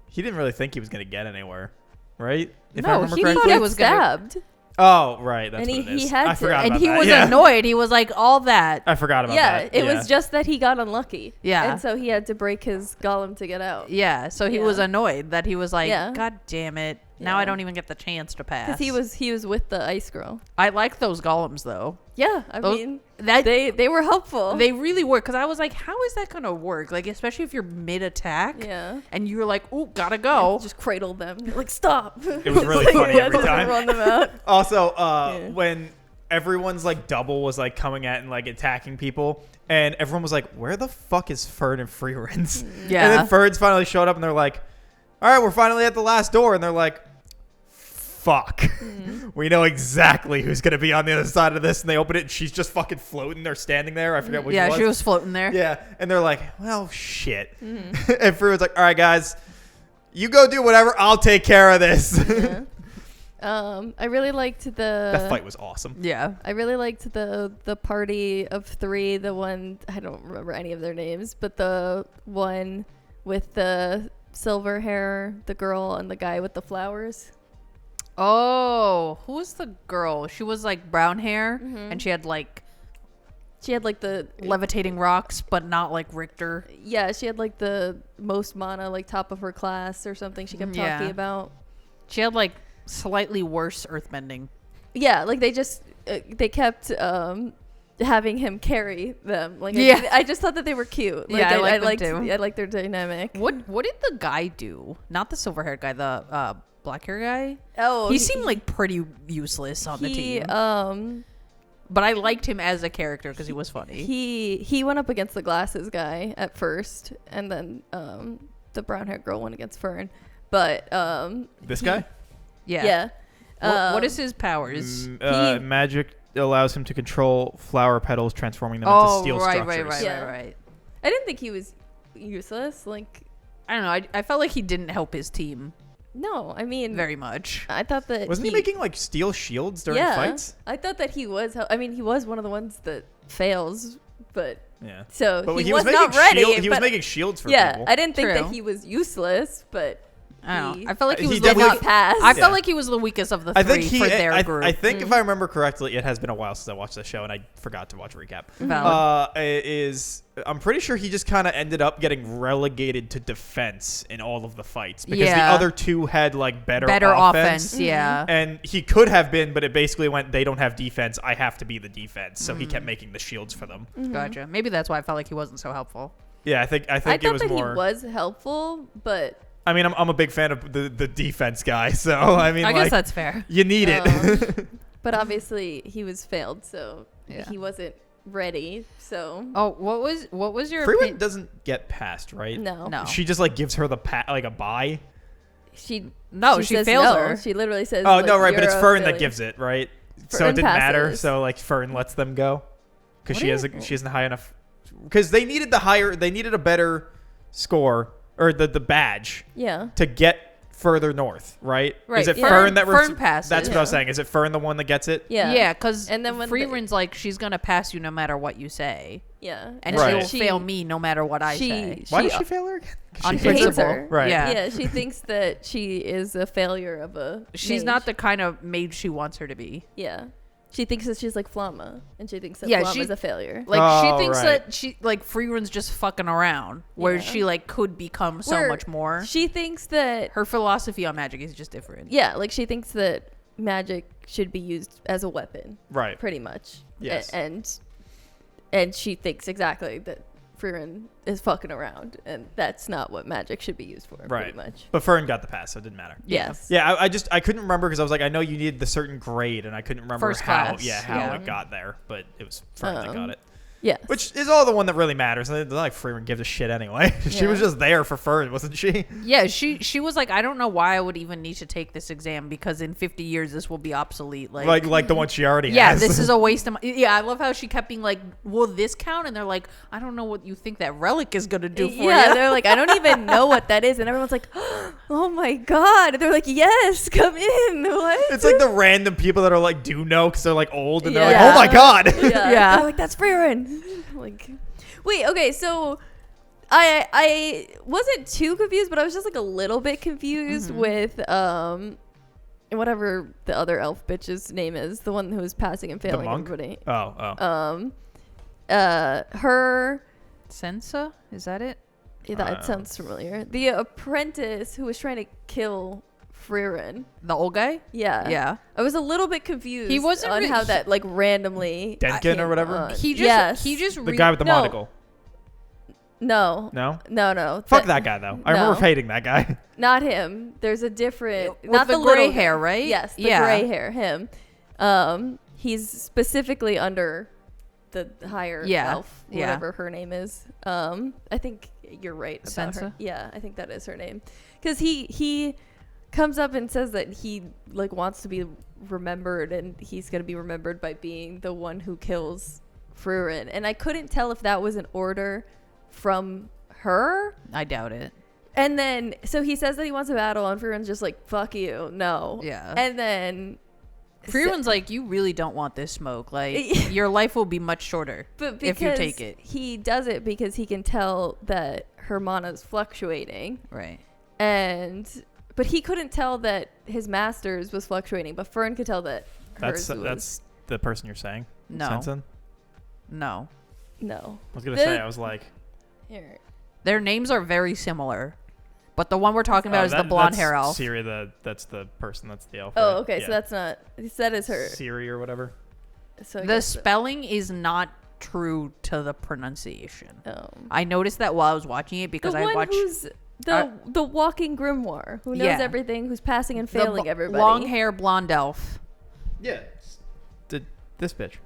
He didn't really think he was gonna get anywhere, right? If I remember he correctly. thought he was was gonna. stabbed. Oh, right. That's And what it is. he had I to. forgot And about he that. was Yeah. annoyed. He was like, all that. I forgot about Yeah, that. it was just that he got unlucky. Yeah. And so he had to break his golem to get out. Yeah. So he was annoyed that he was like, Yeah. God damn it. Now Yeah. I don't even get the chance to pass. Because he was with the ice girl. I like those golems though. Yeah, I Those- mean, That they were helpful. they really work, because I was like, how is that gonna work? Like, especially if you're mid attack. Yeah. And you're like, ooh, gotta go. Just cradled them. They're like, stop. It was really Like, funny we had every to time. Run them out. Also, when everyone's like double was like coming at and like attacking people, and everyone was like, "Where the fuck is Fern and Frieren?" Yeah. And then Fern's finally showed up, and they're like, "All right, we're finally at the last door," and they're like, "Fuck, we know exactly who's gonna be on the other side of this." And they open it, and she's just fucking floating or standing there. I forget what. Yeah, she was. she was floating there. Yeah, and they're like, "Well, shit." And Frieren's like, "All right, guys, you go do whatever. I'll take care of this." Yeah. I really liked That fight was awesome. Yeah. I really liked the party of three. The one, I don't remember any of their names, but the one with the silver hair, the girl, and the guy with the flowers. Oh, who was the girl? She was like brown hair, and she had like the levitating rocks, but not like Richter. Yeah, she had like the most mana, like top of her class or something. She kept Yeah. talking about. She had like slightly worse earthbending. Yeah, like they kept having him carry them. Like Yeah. I just thought that they were cute. Like, Yeah, I I liked them liked too. I liked their dynamic. What did the guy do? Not the silver haired guy, the black hair guy. Oh, He seemed like pretty useless on the team. But I liked him as a character because he was funny. He went up against the glasses guy at first, and then the brown haired girl went against Fern. But This guy? yeah. What is his powers? Magic allows him to control flower petals, transforming them Oh, into steel right. structures. Yeah. I didn't think he was useless. Like, I don't know. I felt like he didn't help his team no, I mean, very much. I thought that Wasn't he making like steel shields during fights? I thought that he was. I mean, he was one of the ones that fails, but Yeah. so But he was not making ready. he was but- making shields for yeah, people. I didn't think True. that he was useless, but I don't he know. I felt like he He was did the definitely- not pass. I Yeah. felt like he was the weakest of the three I think for their group. I think if I remember correctly, it has been a while since I watched the show, and I forgot to watch a recap. Valid. I'm pretty sure he just kind of ended up getting relegated to defense in all of the fights because the Yeah. other two had like better offense. Yeah. And he could have been, but it basically went, they don't have defense. I have to be the defense. So he kept making the shields for them. Gotcha. Maybe that's why I felt like he wasn't so helpful. Yeah, I think I it thought was that more. he was helpful, but I mean, I'm a big fan of the defense guy. So I mean, I like, guess that's fair. you need it. but obviously he was failed, so Yeah. he wasn't ready. So Oh, what was your Frieren opinion? doesn't get passed, right? no, She just like gives her the like a bye. she she says fails no. her. She literally says, Oh like, no, right, but "You're it's a Fern that failure." gives it, right? So Fern it didn't matter. passes. So like Fern lets them go because What she do has you- she isn't high enough. Because they needed a better score or the badge Yeah. to get further north, right? Right, Is it yeah. Fern that Fern passes. That's what I was Yeah. saying. Is it Fern the one that gets it? Yeah. Yeah, because And then when Frieren's like, she's gonna pass you no matter what you say, Yeah. and Right. she'll fail me no matter what I say. Why does she fail her again? 'Cause On she hates hates principle, her. Right. Yeah. Yeah, she thinks that she is a failure of a She's mage. not the kind of mage she wants her to be. Yeah. She thinks that she's like Flamma, and she thinks that Yeah, Flamma she- is a failure. Like Oh, she thinks right. that she like Frieren's just fucking around, where Yeah. she like could become so Where much more. She thinks that Her philosophy on magic is just different. yeah, like she thinks that magic should be used as a weapon, Right. pretty much. Yes. And she thinks exactly that Frieren is fucking around, and that's not what magic should be used for, Right. pretty much. But Fern got the pass, so it didn't matter. Yes. Yeah, I couldn't remember because I was like, I know you needed the certain grade, and I couldn't remember First how class, how yeah. it got there, but it was Fern that got it. Yes. Which is all the one that really matters. It's not like Frieren gives a shit anyway. She was just there for fur, wasn't she? Yeah, she was like, I don't know why I would even need to take this exam because in 50 years this will be obsolete. Like the one she already has. Yeah, this is a waste of money. Yeah, I love how she kept being like, will this count? And they're like, I don't know what you think that relic is going to do for you. Yeah, they're like, I don't even know what that is. And everyone's like, oh my God. And they're like, yes, come in. What? It's like the random people that are like, do know because they're like old and they're like, Yeah. oh my God. Yeah. They're like, that's Frieren. Like, wait, okay, so I wasn't too confused, but I was just like a little bit confused with whatever the other elf bitch's name is, the one who was passing and failing monk? everybody. Oh. Her Sensa? Is that it? yeah, that sounds familiar. The apprentice who was trying to kill Frieren. The old guy? Yeah. Yeah. I was a little bit confused He wasn't on re- how that like randomly Denkin came or whatever? on. He just Yes. The guy with the No. monocle. No. No? Fuck that guy, though. I remember hating that guy. Not him. There's a different, With not the the, little gray hair, guy. right? Yes, the Yeah. gray hair. Him. He's specifically under the higher elf, whatever her name is. I think you're right about her. Sansa? Yeah, I think that is her name. Because he comes up and says that he like wants to be remembered, and he's gonna be remembered by being the one who kills Frieren. And I couldn't tell if that was an order from her. I doubt it. And then, so he says that he wants a battle, and Frieren's just like, fuck you, no. Yeah. And then... Frieren's like, you really don't want this smoke. Like, your life will be much shorter but if you take it. He does it because he can tell that her mana's fluctuating. Right. But he couldn't tell that his master's was fluctuating, but Fern could tell that hers was. That's the person you're saying? No. Sensen? No. No. I was going to say, I was like... Here. Their names are very similar. But the one we're talking about is the blonde hair elf. Siri, that's the person. That's the elf. Oh, right? okay. Yeah. So that's not... That is her. Siri or whatever. So I The guess spelling is not true to the pronunciation. Oh. I noticed that while I was watching it because the I one watched... who's the walking grimoire, who knows Yeah. everything, who's passing and failing everybody. Long hair blonde elf. Yeah. This bitch.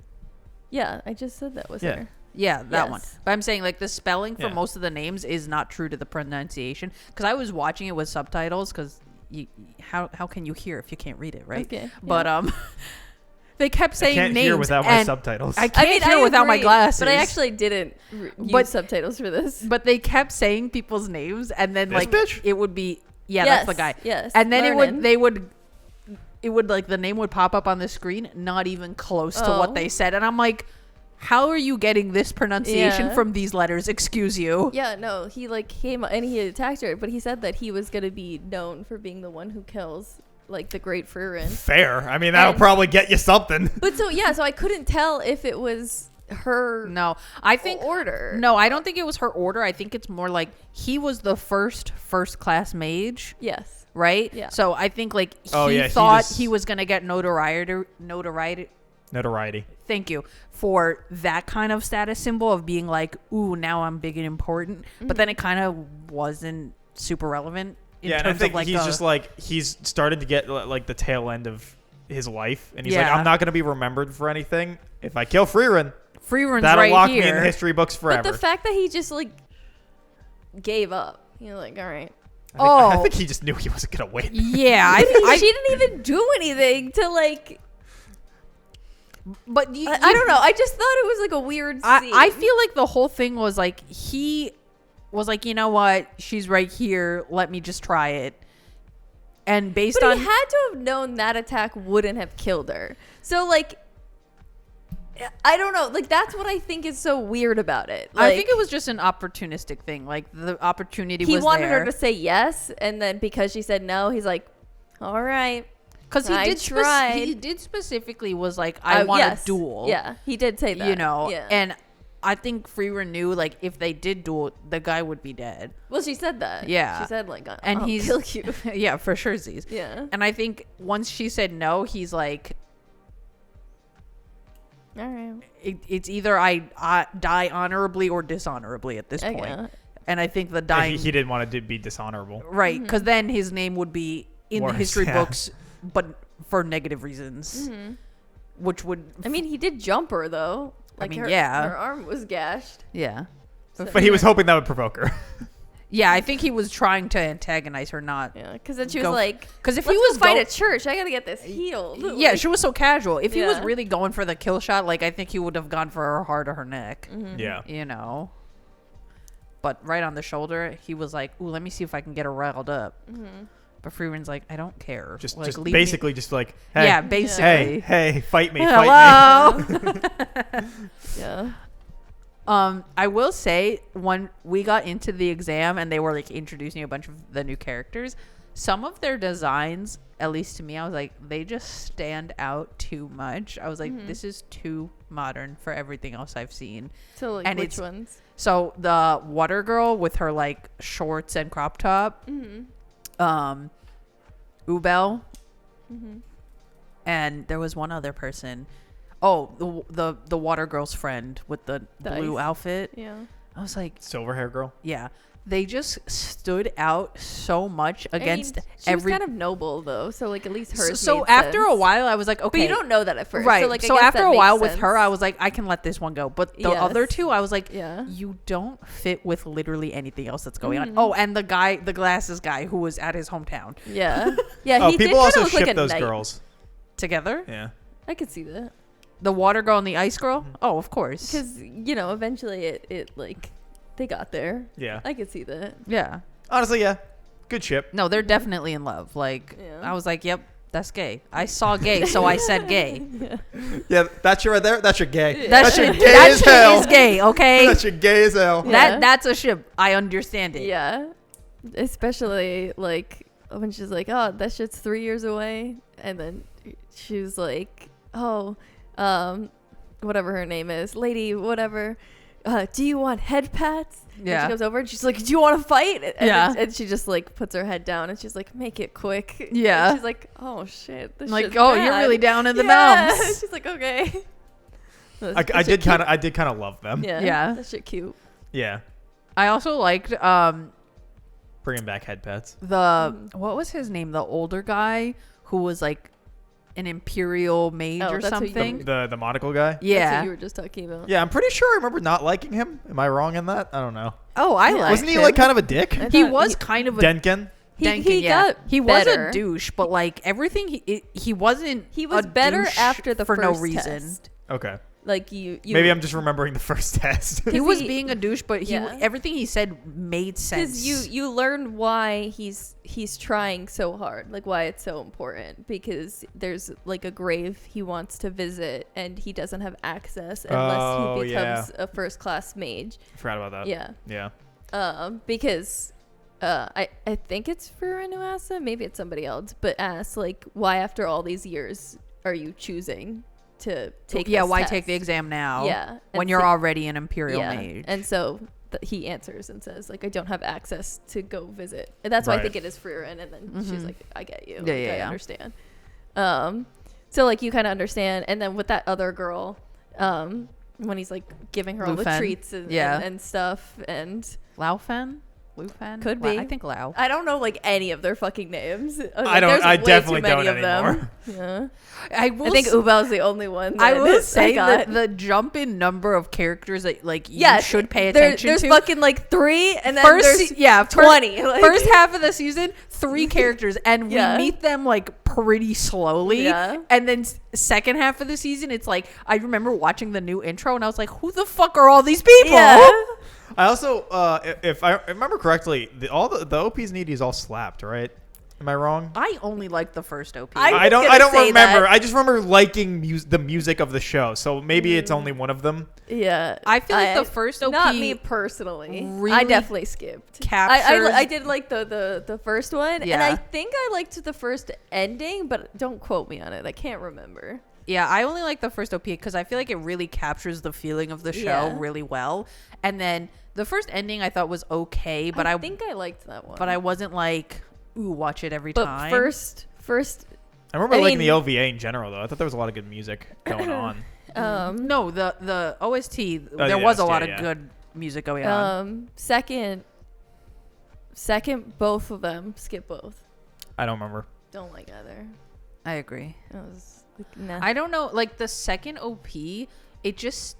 Yeah, I just said that was Yeah. her. Yeah, that one. Yes. But I'm saying like the spelling for Yeah. most of the names is not true to the pronunciation. Because I was watching it with subtitles because how can you hear if you can't read it, right? Okay. But they kept saying I can't names hear without my and subtitles. I can't hear without my agree, glasses. But I actually didn't use subtitles for this. But they kept saying people's names, and then This like bitch? it would be Yes, that's the guy. yes, and then Vernon. it would like the name would pop up on the screen, not even close to what Oh. they said, and I'm like, how are you getting this pronunciation Yeah. from these letters? Excuse you. Yeah, no, he like came and he attacked her, but he said that he was gonna be known for being the one who kills like the great Frieren. Fair. I mean, that'll And- probably get you something. But so I couldn't tell if it was her No, I think order. No, I don't think it was her order. I think it's more like he was the first class mage, Yes. right? Yeah. So I think like he thought just- he was gonna get notoriety. Thank you for that kind of status symbol of being like, ooh, now I'm big and important. Mm-hmm. But then it kind of wasn't super relevant in Yeah, and I terms think of like he's just like, he's started to get like the tail end of his life. And he's like, Yeah. I'm not going to be remembered for anything. If I kill Frieren, Freeren's that'll right lock me in here. the history books forever. But the fact that he just like gave up, you're like, all right. I think he just knew he wasn't going to win. Yeah, She didn't even do anything to like. but I don't know. I just thought it was like a weird scene. I feel like the whole thing was like he was like, you know what, she's right here, let me just try it. And based But on he had to have known that attack wouldn't have killed her. So like, I don't know. Like that's what I think is so weird about it. Like, I think it was just an opportunistic thing. Like the opportunity he was wanted there. her to say yes, and then because she said no, he's like, all right. Because I tried. he did specifically was like, I want yes. a duel. Yeah, he did say that. You know, yeah. and I think Frieren knew like if they did duel, the guy would be dead. Well, she said that. Yeah. She said like, And I'll he's kill you. yeah, for sure, Z's. Yeah. And I think once she said no, he's like, All right. it's either I die honorably or dishonorably at this point. Yeah. And I think the dying He didn't want to be dishonorable. right, because then his name would be in the Worse, history yeah. books, but for negative reasons, which would I mean, he did jump her though. Like mean, her, yeah. her arm was gashed. Yeah. So- But he was hoping that would provoke her. Yeah, I think he was trying to antagonize her, not. Yeah, because then she was like, because if let's he was go fight at church, I gotta get this healed. yeah, Like, she was so casual. If he was Yeah. really going for the kill shot, like I think he would have gone for her heart or her neck. Yeah. You know. But right on the shoulder, he was like, "Ooh, let me see if I can get her riled up." But Frieren's like, "I don't care. Just like, leave me-" basically just like, hey, yeah, hey, basically. hey, fight me, fight Hello. Yeah. I will say when we got into the exam and they were like introducing a bunch of the new characters, some of their designs, at least to me, I was like, they just stand out too much. I was like, this is too modern for everything else I've seen. So like, And which it's- ones? So the water girl with her like shorts and crop top, Ubel, and there was one other person. Oh, the water girl's friend with the blue ice. outfit. Yeah. I was like, me. Silver hair girl. yeah, they just stood out so much against she every. was kind of noble though, so like at least hers. So made after a sense. while, I was like, okay, But you don't know that at first, right? So, like, I so guess after that a makes while with sense. her, I was like, I can let this one go. But the Yes. other two, I was like, Yeah. you don't fit with literally anything else that's going on. Oh, and the glasses guy who was at his hometown Yeah. Yeah. Oh, He did people kind also of look like ship a those knight. girls. together. Yeah. I could see that The water girl and the ice girl. Oh, of course. because eventually it like they got there. Yeah. I could see that. Yeah. Honestly, yeah. Good ship. No, they're definitely in love. Like, Yeah. I was like, yep, that's gay. I saw gay, so I said gay. Yeah, that's your right there. That's your gay. That That's your shit, gay that as shit hell. is gay, okay? That's your gay as hell. Yeah. That's a ship. I understand it. Yeah. Especially like when she's like, "Oh, that shit's 3 years away," and then she was like, "Oh, whatever her name is, lady, whatever. Do you want head pats?" And Yeah. she comes over and she's like, "Do you want to fight?" And Yeah. and she just like puts her head down and she's like, "Make it quick." Yeah. And she's like, "Oh shit, this Like, shit's oh, you're bad." really down in the Yeah. mountains. She's like, "Okay." I did kind of love them. Yeah. Yeah. That shit cute. Yeah. I also liked Bringing back head pets. what was his name? The older guy who was like an imperial mage Oh, or that's what you- something. The monocle guy. That's Yeah. what you were just talking about. Yeah, I'm pretty sure I remember not liking him. Am I wrong in that? I don't know. Oh, I Yeah. liked Wasn't he him. like kind of a dick? I He thought was kind of a Denken. He yeah. got he was better. a douche, but like everything he wasn't. He was a better douche after the for first no reason. test. Okay. Like you Maybe I'm just remembering the first test. He 'Cause was he- being a douche, but Yeah. everything he said made sense. because you learn why he's trying so hard, like why it's so important, because there's like a grave he wants to visit and he doesn't have access unless Oh, he becomes a first class mage. I forgot about that. Yeah. Yeah. Because I think it's Frieren who asked him, maybe it's somebody else, but asks like, why after all these years are you choosing to take this why test? take the exam now? Yeah, when and you're so- already an imperial mage. And so he answers and says like, I don't have access to go visit, and that's why I Right. think it is Frieren. And then she's like, I get you. Mm-hmm. Yeah, Like, yeah, I yeah. understand. So like you kind of understand, and then with that other girl, when he's like giving her all the Lufen. treats and, Yeah. and stuff, and Laufen? Lufen? Could Lau- be. I think Lau. I don't know like any of their fucking names. I don't. There's I way definitely too many don't of them. anymore. Yeah. I will I think s- Ubel's the only one. I that will I say got. that the jump in number of characters that like you Yeah, should pay there- attention there's to. fucking like 3, and then First, there's yeah, 20. Like, first half of the season, 3 characters, and Yeah. we meet them like pretty slowly. Yeah. And then second half of the season, it's like I remember watching the new intro, and I was like, "Who the fuck are all these people?" Yeah. I also, if I remember correctly, all the OPs and EDs all slapped, right? Am I wrong? I only like the first OP. I- I don't. gonna I don't say remember. that. I just remember liking the music of the show. So maybe it's only one of them. Yeah. I feel like the first OP Not me personally. I really definitely skipped. captures- I did like the first one, and Yeah. I think I liked the first ending, but don't quote me on it. I can't remember. Yeah, I only like the first OP because I feel like it really captures the feeling of the show Yeah. really well. And then the first ending I thought was okay, but I think I liked that one. but I wasn't like, ooh, watch it every But time. first, I remember I liking mean- the OVA in general, though. I thought there was a lot of good music going on. No, the OST there yeah, was a yeah, lot yeah. of good music going on. second, both of them. Skip both. I don't remember. Don't like either. I agree. It was like, nah. I don't know, like the second OP, it just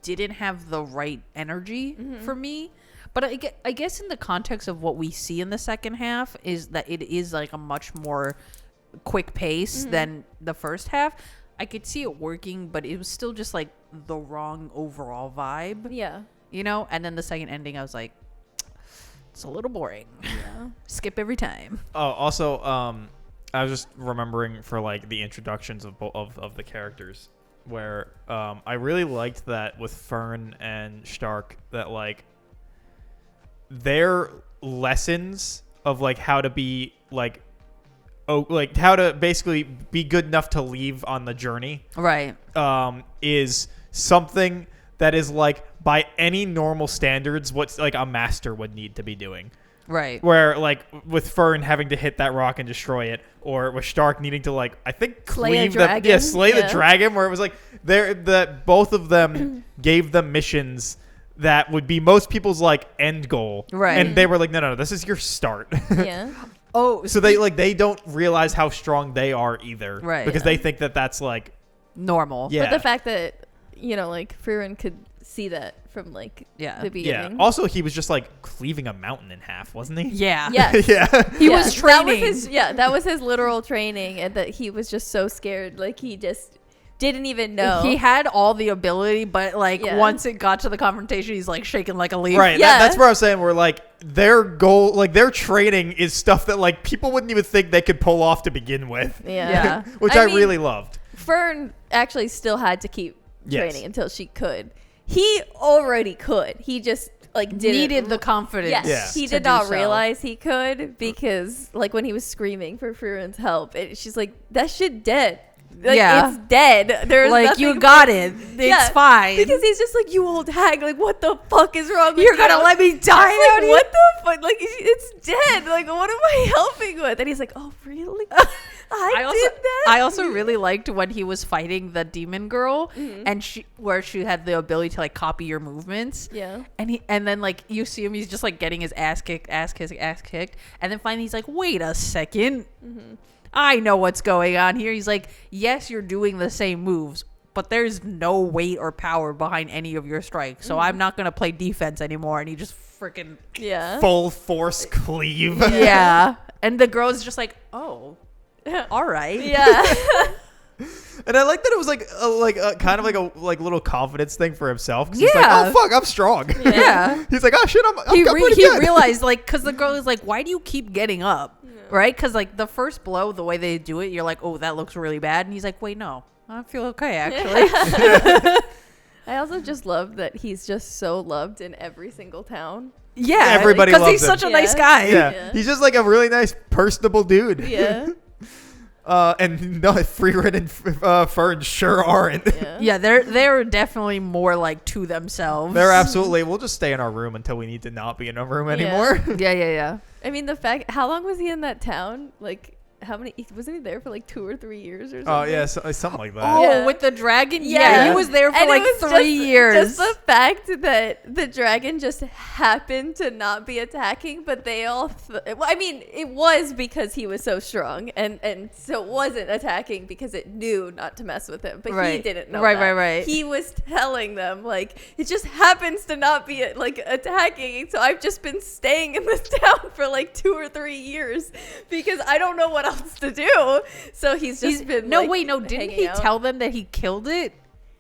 didn't have the right energy for me. But I guess in the context of what we see in the second half is that it is like a much more quick pace than the first half. I could see it working, but it was still just like the wrong overall vibe. Yeah. You know? And then the second ending, I was like, it's a little boring. Yeah. Skip every time. Oh, also, I was just remembering for like the introductions of the characters, where I really liked that with Fern and Stark, that like their lessons of like how to be like how to basically be good enough to leave on the journey, right, is something that is like by any normal standards what's like a master would need to be doing. Right. Where like with Fern having to hit that rock and destroy it, or with Stark needing to like I think slay the dragon, where it was like both of them gave them missions that would be most people's like end goal. Right. And they were like, no, this is your start. Yeah. Oh, so they don't realize how strong they are either. Right. Because they think that that's like normal. Yeah. But the fact that, like Frieren could see that from like the beginning. Yeah. Also, he was just like cleaving a mountain in half, wasn't he? Yeah. Yes. Yeah. He was training. That was his literal training, and that he was just so scared. Like he just didn't even know. He had all the ability, but like once it got to the confrontation, he's like shaking like a leaf. Right. Yeah. That's where I was saying where like their goal, like their training is stuff that like people wouldn't even think they could pull off to begin with. Yeah. Which I really loved. Fern actually still had to keep training Yes. until she could. He already could. He just like didn't needed the confidence. Yes, Yeah. he to did do not so. realize he could, because like when he was screaming for Frieren's help, she's like, that shit dead. Like, Yeah. it's dead. There's Like, nothing you got it. It's Yeah, fine. because he's just like, you old hag. Like, what the fuck is wrong with You're you? gonna let me die Like, out here? what the fuck? Like, it's dead. Like, what am I helping with? And he's like, oh, really? I did that? I also really liked when he was fighting the demon girl, and she had the ability to like copy your movements. Yeah. And then like you see him, he's just like getting his ass kicked, and then finally he's like, wait a second, I know what's going on here. He's like, yes, you're doing the same moves, but there's no weight or power behind any of your strikes, so I'm not gonna play defense anymore. And he just freaking Full force cleave. yeah. And the girl's just like, oh. All right. Yeah. And I like that it was like kind of like a little confidence thing for himself. 'Cause he's like, Yeah. oh fuck, I'm strong. Yeah. He's like, oh shit, I'm he pretty good. realized, like, because the girl is like, why do you keep getting up? Right? Because like the first blow, the way they do it, you're like, oh, that looks really bad. And he's like, wait, no, I feel okay actually. I also just love that he's just so loved in every single town. Yeah, Everybody because loves he's him. such a nice Yeah. guy. Yeah. He's just like a really nice, personable dude. Yeah. And no, Frieren and Fern sure aren't. Yeah. Yeah, they're definitely more like to themselves. They're absolutely. We'll just stay in our room until we need to not be in a room anymore. yeah. I mean, the fact, how long was he in that town? Like, how many, wasn't he there for like 2 or 3 years or something? Oh yeah, something like that. Oh, Yeah. with the dragon? Yeah. Yeah, he was there for And it like was 3 years. Just the fact that the dragon just happened to not be attacking, but they all, well, I mean, it was because he was so strong, and so it wasn't attacking because it knew not to mess with him, but he Right. didn't know Right, that. right. He was telling them, like, it just happens to not be, like, attacking, so I've just been staying in this town for, like, 2 or 3 years because I don't know what else to do. So he's been no, like, wait, no, didn't hanging he out. tell them that he killed it,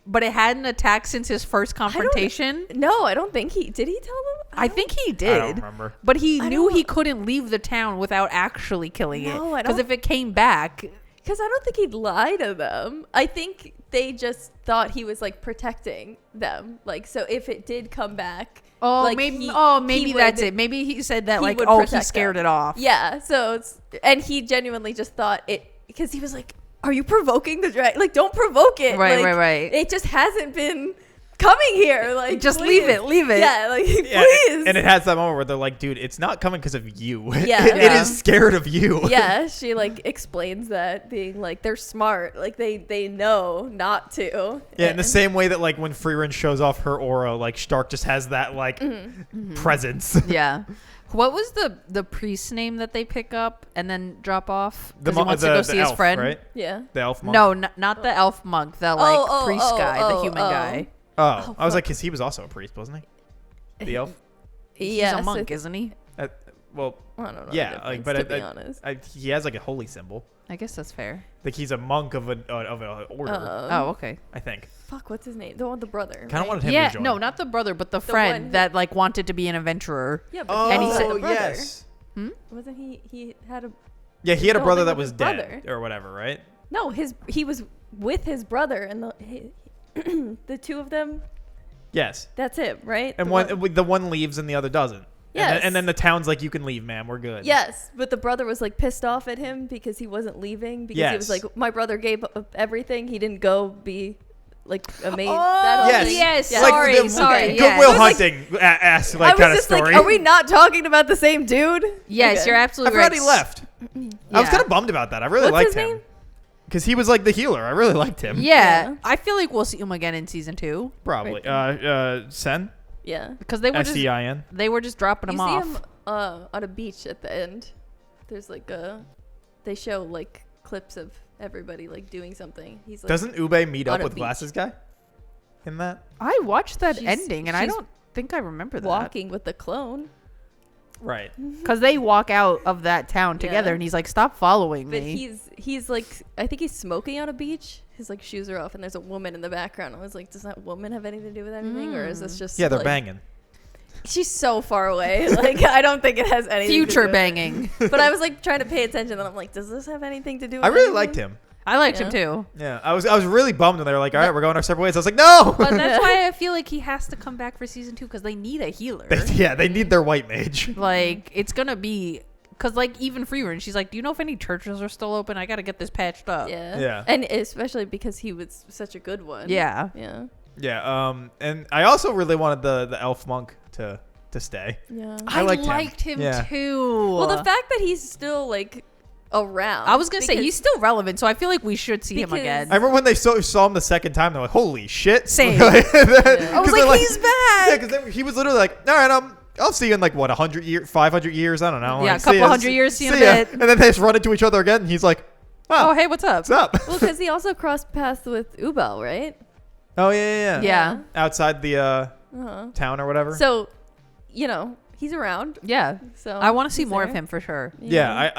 but it hadn't attacked since his first confrontation? No, I don't think he did. He tell them? I think he I did. don't remember. But he I knew don't- he couldn't leave the town without actually killing it. No, I Because don't- if it came back, Because I don't think he'd lie to them. I think they just thought he was like protecting them. Like, so if it did come back, like, maybe he that's would- it. Maybe he said that he like, would oh, he protect scared them. it off. Yeah. So and he genuinely just thought it, because he was like, "Are you provoking the dragon? Like, don't provoke it. Right, Like, right. It just hasn't been coming here. Like, Just please." leave it. Yeah. Like, Yeah, please. and it has that moment where they're like, dude, it's not coming because of you. Yeah. It Yeah. is scared of you. Yeah, she like explains that, being like, they're smart, like they know not to. Yeah, in the same way that like when Frieren shows off her aura, like Stark just has that like presence. Yeah. What was the priest's name that they pick up and then drop off? The Because he wants to go see his elf, friend. right? Yeah. The elf monk. No, not the elf monk. The like priest guy, the human guy. Oh, I was fuck. like, because he was also a priest, wasn't he? The elf. Yes, He's a monk, isn't he? Well, I don't know. yeah, the like, difference, but to be honest. he has like a holy symbol. I guess that's fair. Like he's a monk of an order. Oh, okay. I think. Fuck, what's his name? The one, the brother. Kind of wanted him Yeah, to join. no, not the brother, but the The friend one- that like wanted to be an adventurer. Yeah, but Oh, And he also said- the brother. yes. Wasn't he? He had a Yeah, he had a the brother whole that thing was with dead his brother. or whatever, right? no. He was with his brother, and the two of them. Yes. That's it, right? And the one leaves and the other doesn't. Yes. And then the town's like, you can leave, ma'am. We're good. Yes, but the brother was like pissed off at him because he wasn't leaving because he was Yes. like, my brother gave up everything. He didn't go be like a maid. Oh, that whole Yes. thing. yes. Yeah. Sorry, Like the sorry. Okay. yes. Goodwill I was like- Hunting ass I like was kind of just story. like, are we not talking about the same dude? Yes, Okay. you're I absolutely forgot right. he left. I was Yeah. kind of bummed about that. I really What's liked his him. name? Because he was like the healer. I really liked him. Yeah. Yeah. I feel like we'll see him again in season 2 Probably. Right. Sen? Yeah. because they were just S-E-I-N? they were just dropping You him see off. him on a beach at the end. There's like they show like clips of everybody like doing something. He's like, Doesn't Ube meet on up a with beach. Glasses Guy in that? I watched that She's- ending and I she's don't think I remember that. walking with the clone. Right. Because they walk out of that town together Yeah. and he's like, stop following But me. he's like, I think he's smoking on a beach. His like shoes are off, and there's a woman in the background. I was like, does that woman have anything to do with anything, or is this just Yeah, they're like, banging. She's so far away. Like I don't think it has anything. Future to do banging. with it. But I was like trying to pay attention, and I'm like, does this have anything to do with I really anything? liked him. I liked him Yeah. too. Yeah, I was really bummed when they were like, all right, we're going our separate ways. I was like, no! But that's why I feel like he has to come back for season 2 because they need a healer. They need their white mage. Like, it's going to be. Because, like, even Frieren, she's like, do you know if any churches are still open? I got to get this patched up. Yeah. Yeah. And especially because he was such a good one. Yeah. Yeah. Yeah, and I also really wanted the elf monk to stay. Yeah. I I liked liked him. him, Yeah. too. Well, the fact that he's still like around. I was going to say, because- he's still relevant, so I feel like we should see him Because- again. I remember when they saw him the second time, they're like, holy shit. Same. I I was like, he's back. Yeah, because he was literally like, all right, I'll see you in like, what, 100 years, 500 years? I don't know. Yeah, Like, a couple see ya. hundred years, see you in a ya. bit. And then they just run into each other again, and he's like, Oh, hey, what's up? what's up? Well, because he also crossed paths with Ubal, right? Oh, yeah. Yeah. Outside the Uh-huh. town or whatever. So, he's around. Yeah. So I want to see he's more of there. him for sure. yeah,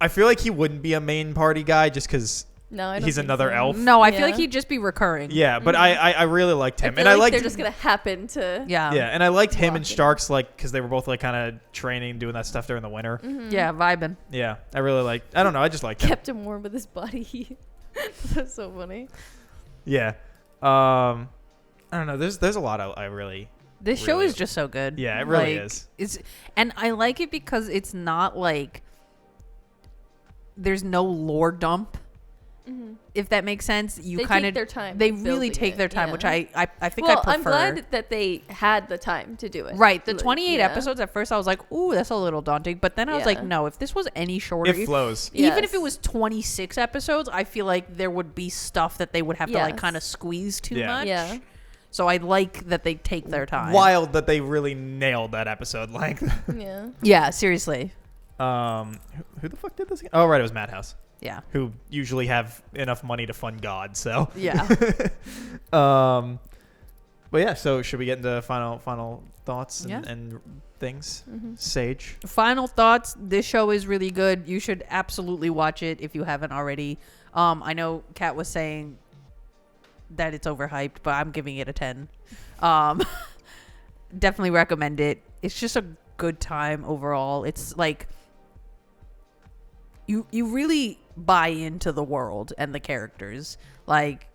I feel like he wouldn't be a main party guy just because No, I don't he's think another so. elf. No, I feel Yeah. like he'd just be recurring. Yeah, but I really liked him. I feel And I like liked they're just gonna happen to. Yeah. Yeah, and I liked him and Walking. Starks like because they were both like kind of training, doing that stuff during the winter. Mhm. Yeah, vibing. Yeah, I really liked. I don't know, I just liked him. Kept him warm with his body heat. That's so funny. Yeah, I don't know. There's a lot I really. This show Really. is just so good. Yeah, it really Like, is. It's and I like it because it's not like there's no lore dump. Mhm. If that makes sense, you They kind take of their time. They really building take it, their time, yeah. which I think Well, I prefer. I'm glad that they had the time to do it. Right, the Like, 28 yeah. episodes at first I was like, "Ooh, that's a little daunting." But then I was like, Yeah. "No, if this was any shorter, It flows. even if it Yes. was 26 episodes, I feel like there would be stuff that they would have to like Yes. kind of squeeze too Yeah. much." Yeah. So I like that they take their time. Wild that they really nailed that episode length. Yeah. Yeah, seriously. Who the fuck did this again? Oh, right, it was Madhouse, Yeah. who usually have enough money to fund God. So Yeah. but yeah. So should we get into final thoughts and, Yeah. and things? Mhm. Sage. Final thoughts. This show is really good. You should absolutely watch it if you haven't already. I know Kat was saying that it's overhyped, but I'm giving it a 10. Definitely recommend it. It's just a good time overall. It's like you really buy into the world and the characters. Like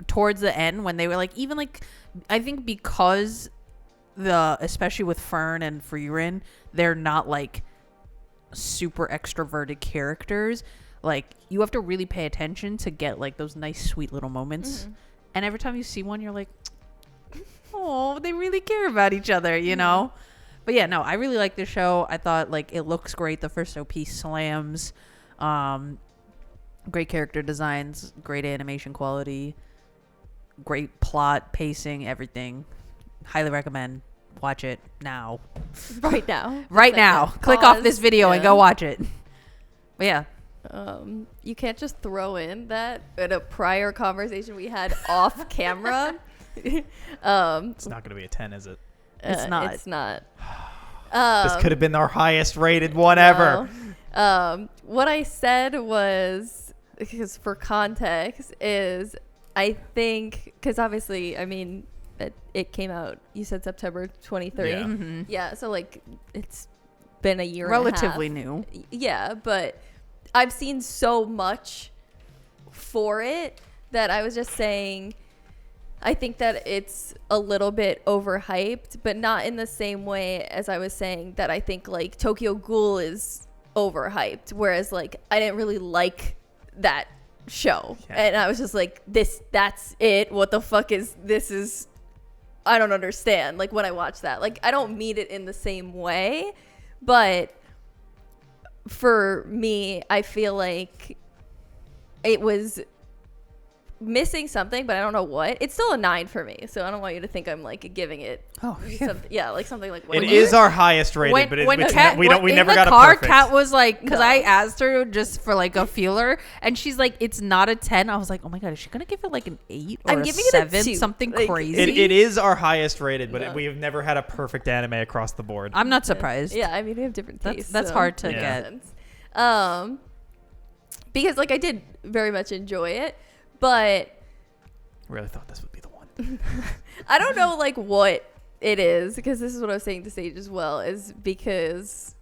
towards the end when they were like, even like, I think because especially with Fern and Frieren, they're not like super extroverted characters. Like you have to really pay attention to get like those nice sweet little moments. Mhm. And every time you see one, you're like, oh, they really care about each other, you know? But yeah, no, I really like this show. I thought like it looks great. The first OP slams. Great character designs, great animation quality, great plot, pacing, everything. Highly recommend. Watch it now. Right now. Right now. Click off Pause. this video and Yeah. go watch it. But yeah, you can't just throw in that in a prior conversation we had off camera. It's not going to be a 10, is it? It's not. It's not. This could have been our highest rated one ever. What I said was, because for context, is I think, because obviously, I mean, it came out, you said September 23. Yeah. Mm-hmm. Yeah, so like it's been a year Relatively and a half. new. Yeah, but I've seen so much for it that I was just saying I think that it's a little bit overhyped, but not in the same way as I was saying that I think like Tokyo Ghoul is overhyped, whereas like I didn't really like that show. Yeah. And I was just like, that's it. What the fuck is this? I don't understand. Like when I watch that, like I don't mean it in the same way, but for me, I feel like it was missing something, but I don't know what. It's still a 9 for me, so I don't want you to think I'm like giving it. Oh, yeah, like something like. It is our highest rated, but we never got a perfect. Kat was like, because No. I asked her just for like a feeler, and she's like, it's not a 10. I was like, oh my god, is she gonna give it like an 8 or I'm a giving it a 7? 2. Something Like, crazy. It is our highest rated, but No. we have never had a perfect anime across the board. I'm not surprised. Yeah, I mean we have different tastes. That's so hard to it makes get. sense. Because like I did very much enjoy it, but Really thought this would be the one. I don't know like what it is, because this is what I was saying to Sage as well, is because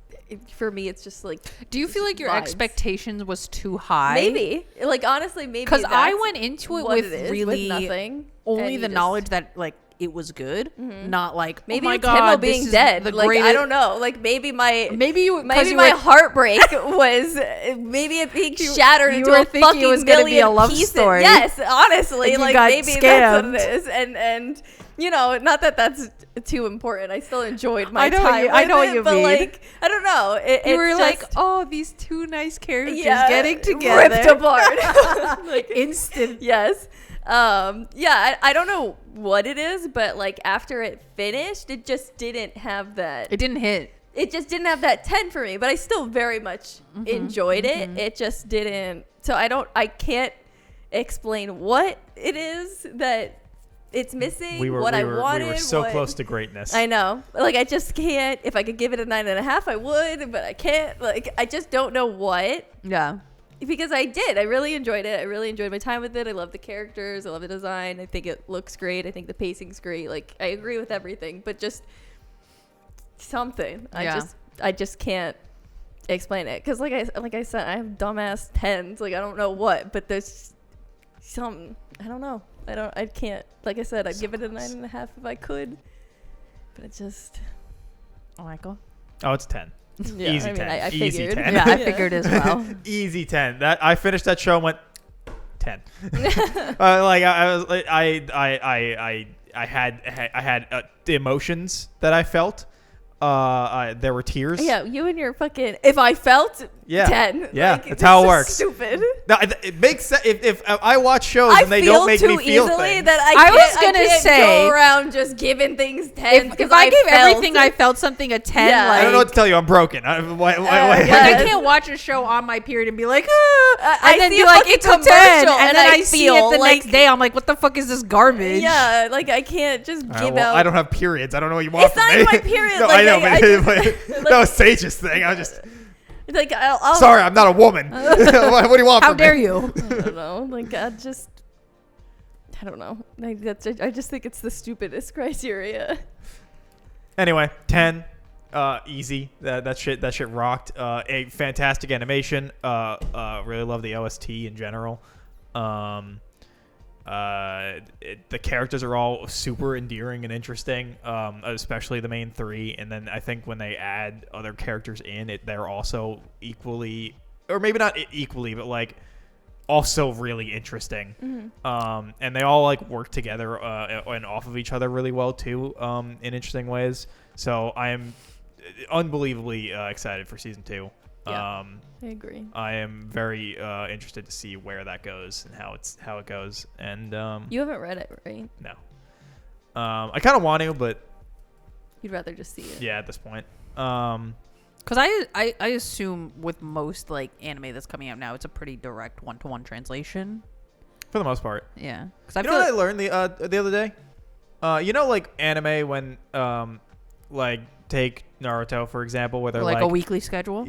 for me it's just like, Do you feel like your vibes. expectations was too high? Maybe, like honestly, maybe Because I that's went into it what with it is, really with nothing, only and the you knowledge just- that like it was good, not like maybe oh my it's god, Himmel this being is dead. the Like greatest. I don't know. Like maybe my Maybe heartbreak was maybe it being shattered you into were a thinking fucking it was gonna be a million love pieces. story. Yes, honestly, And you like got maybe that's what scammed. it is. And you know, not that that's too important. I still enjoyed my I know time. I with know what it, you but mean. like I don't know. You It's were like, just, oh, these two nice characters yeah, getting together, ripped apart. like instant. Yes. Yeah, I don't know what it is, but like after it finished, it just didn't have that. It didn't hit. It just didn't have that 10 for me, but I still very much enjoyed it. It just didn't. So I can't explain what it is that it's missing. We were so close to greatness. I know. Like I just can't. If I could give it a 9.5, I would, but I can't. Like I just don't know what. Yeah. Because I did. I really enjoyed it. I really enjoyed my time with it. I love the characters. I love the design. I think it looks great. I think the pacing's great. Like I agree with everything, but just something. Yeah. I just can't explain it. Cuz like I said, I have dumbass 10s. Like I don't know what, but there's something. I don't know. I can't. Like I said, I'd give it a 9.5 if I could. But it just Michael. Oh, it's 10. yeah, Easy I mean, 10. I Easy figured. 10. Yeah, I figured as well. Easy 10. That I finished that show and went 10. Like I was like I had the emotions that I felt. There were tears. Yeah, you and your fucking. If I felt 10, yeah, like, that's how it this is works. Stupid. No, it makes sense if I watch shows I and they feel don't make too me feel easily things. that I I was can't, gonna I can't say, go around just giving things 10. If I gave everything I felt something a 10, Yeah. like I don't know what to tell you. I'm broken. Why? yeah. like I can't watch a show on my period and be like, I and then see be a like, fucking it's a 10, commercial and then I see feel it the like, next day. I'm like, what the fuck is this garbage? Yeah, like I can't just give out. I don't have periods. I don't know what you want It's from not me. even my period, No, like, I know, I just- but that was Sage's thing. I just like I'll sorry, I'm not a woman. what do you want How from dare me? you? I don't know. Like I don't know. Like I just think it's the stupidest criteria. Anyway, 10. Easy. That shit rocked. A fantastic animation. Really love the OST in general. The characters are all super endearing and interesting, especially the main 3. And then I think when they add other characters in, they're also equally, or maybe not equally, but like also really interesting. And they all like work together and off of each other really well too, in interesting ways. So I am unbelievably excited for season 2. Yeah. I agree. I am very interested to see where that goes and how it goes. And You haven't read it, right? no, I kind of want to, but You'd rather just see it. yeah, at this point. Because I assume with most like anime that's coming out now, it's a pretty direct one-to-one translation. For the most part. Yeah. Because I You feel know what I learned the other day? Like anime when like take Naruto for example, where they're like a weekly schedule.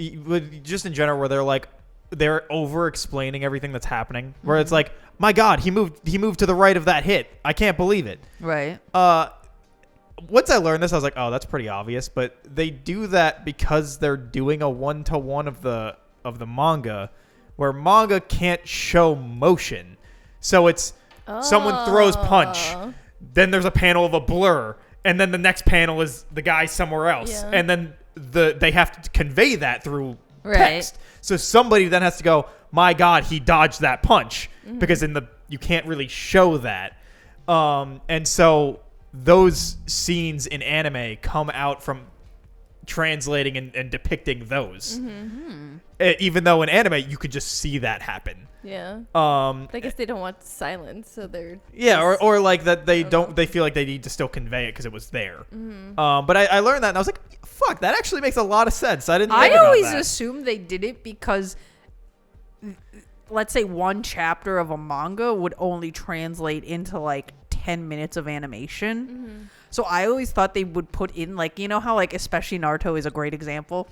Just in general, where they're over explaining everything that's happening. Where it's like, my God, he moved to the right of that hit. I can't believe it. Right. Once I learned this, I was like, oh, that's pretty obvious. But they do that because they're doing a 1-to-1 of the manga, where manga can't show motion. So it's someone throws punch, then there's a panel of a blur, and then the next panel is the guy somewhere else, and then they have to convey that through text. So somebody then has to go, my God, he dodged that punch, because you can't really show that, and so those scenes in anime come out from translating and depicting those. Even though in anime you could just see that happen. Yeah. I guess they don't want silence, so they're or like that they feel like they need to still convey it because it was there. But I learned that and I was like, fuck, that actually makes a lot of sense. I always assumed they did it because let's say one chapter of a manga would only translate into like 10 minutes of animation. So I always thought they would put in like, you know how like especially Naruto is a great example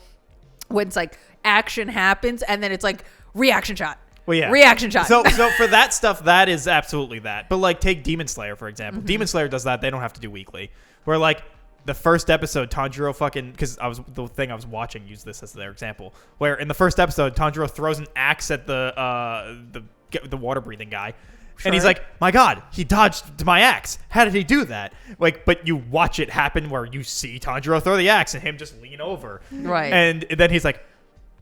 when it's like action happens and then it's like reaction shot. Well, yeah. Reaction shot. So for that stuff, that is absolutely that. But like take Demon Slayer for example. Demon Slayer does that. They don't have to do weekly. Where like the first episode, Tanjiro because the thing I was watching used this as their example. Where in the first episode, Tanjiro throws an axe at the water breathing guy. Sure. And he's like, my God, he dodged my axe. How did he do that? Like, but you watch it happen where you see Tanjiro throw the axe and him just lean over. Right. And then he's like,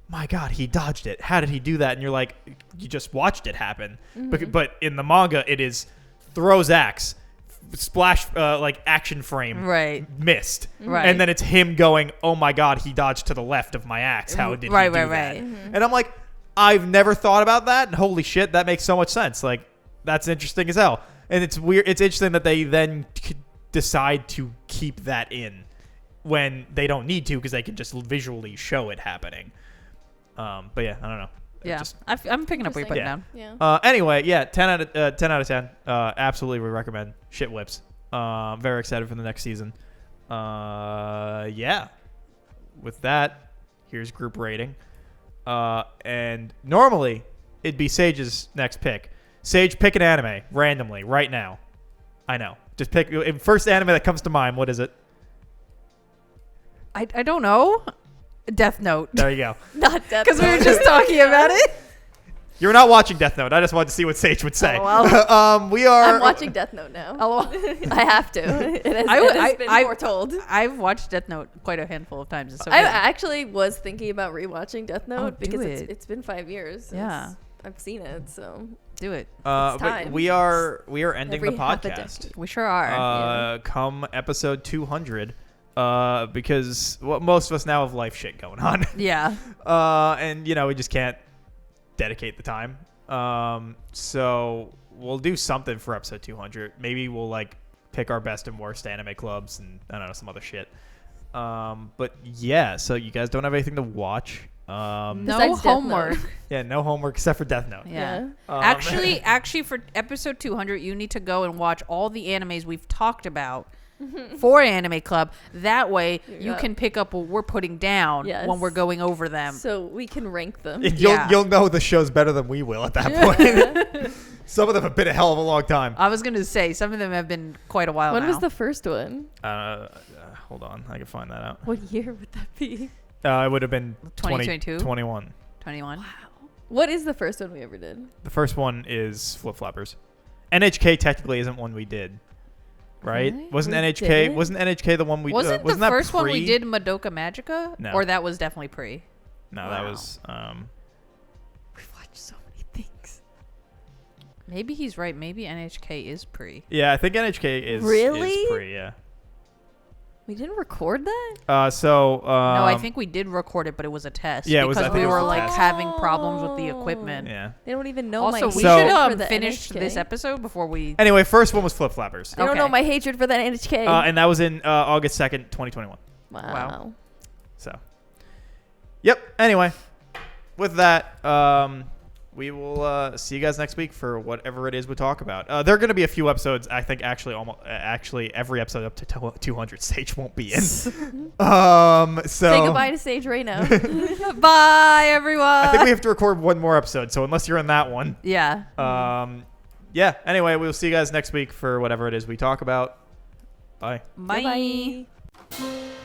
my God, he dodged it. How did he do that? And you're like, you just watched it happen. But in the manga, it is throws axe, splash, like action frame, right, missed. Right. And then it's him going, oh my God, he dodged to the left of my axe. How did he do that? And I'm like, I've never thought about that. And holy shit, that makes so much sense. Like, that's interesting as hell. And it's weird. It's interesting that they then decide to keep that in when they don't need to because they can just visually show it happening. But yeah, I don't know. Yeah, I'm picking up what you're putting down. Yeah. Anyway, yeah, 10 out of 10. Absolutely, we recommend. Shit whips. Very excited for the next season. Yeah. With that, here's group rating. And normally it'd be Sage's next pick. Sage, pick an anime randomly right now. I know. Just pick first anime that comes to mind. What is it? I don't know. Death Note. There you go. Not Death Note. Because we were just talking about it. You're not watching Death Note. I just wanted to see what Sage would say. Oh, well. We are. I'm watching Death Note now. I have to. It has been foretold. I've watched Death Note quite a handful of times. It's so I good. actually was thinking about rewatching Death Note because it. it's been 5 years. Yeah. I've seen it, so do it. But we are ending Every the half a podcast. decade. We sure are. Come episode 200. Because most of us now have life shit going on. Yeah. And we just can't dedicate the time. So we'll do something for episode 200. Maybe we'll like pick our best and worst anime clubs and I don't know, some other shit. But yeah, so you guys don't have anything to watch. No homework. Yeah, no homework except for Death Note. Yeah. Actually, for episode 200, you need to go and watch all the animes we've talked about for Anime Club. That way, you can pick up what we're putting down when we're going over them. So we can rank them. You'll know the show's better than we will at that point. Some of them have been a hell of a long time. I was going to say, some of them have been quite a while now. When was the first one? Hold on. I can find that out. What year would that be? It would have been 2022? 21. 21. Wow. What is the first one we ever did? The first one is Flip Floppers. NHK technically isn't one we did. Right? Really? Wasn't We NHK did? Wasn't NHK the one we Wasn't wasn't the that first one pre? we did Madoka Magica? No. Or that was definitely pre? No, Wow. that was We've watched so many things. Maybe he's right. Maybe NHK is pre. yeah, I think NHK is Really? pre, yeah. We didn't record that? No, No, I think we did record it, but it was a test. Yeah, it was- I because think we it was were a like test. having problems with the equipment. yeah. They don't even know Also, my we hatred should for the finish NHK. this episode before we. Anyway, first one was Flip Flappers. They don't Okay. know my hatred for that NHK. And that was in August 2nd, 2021. wow. So, Yep. Anyway, with that, we will see you guys next week for whatever it is we talk about. There are going to be a few episodes. I think actually every episode up to 200 Sage won't be in. So say goodbye to Sage right now. Bye, everyone. I think we have to record one more episode. So unless you're in that one, yeah. Yeah. Anyway, we'll see you guys next week for whatever it is we talk about. Bye. Bye. Bye.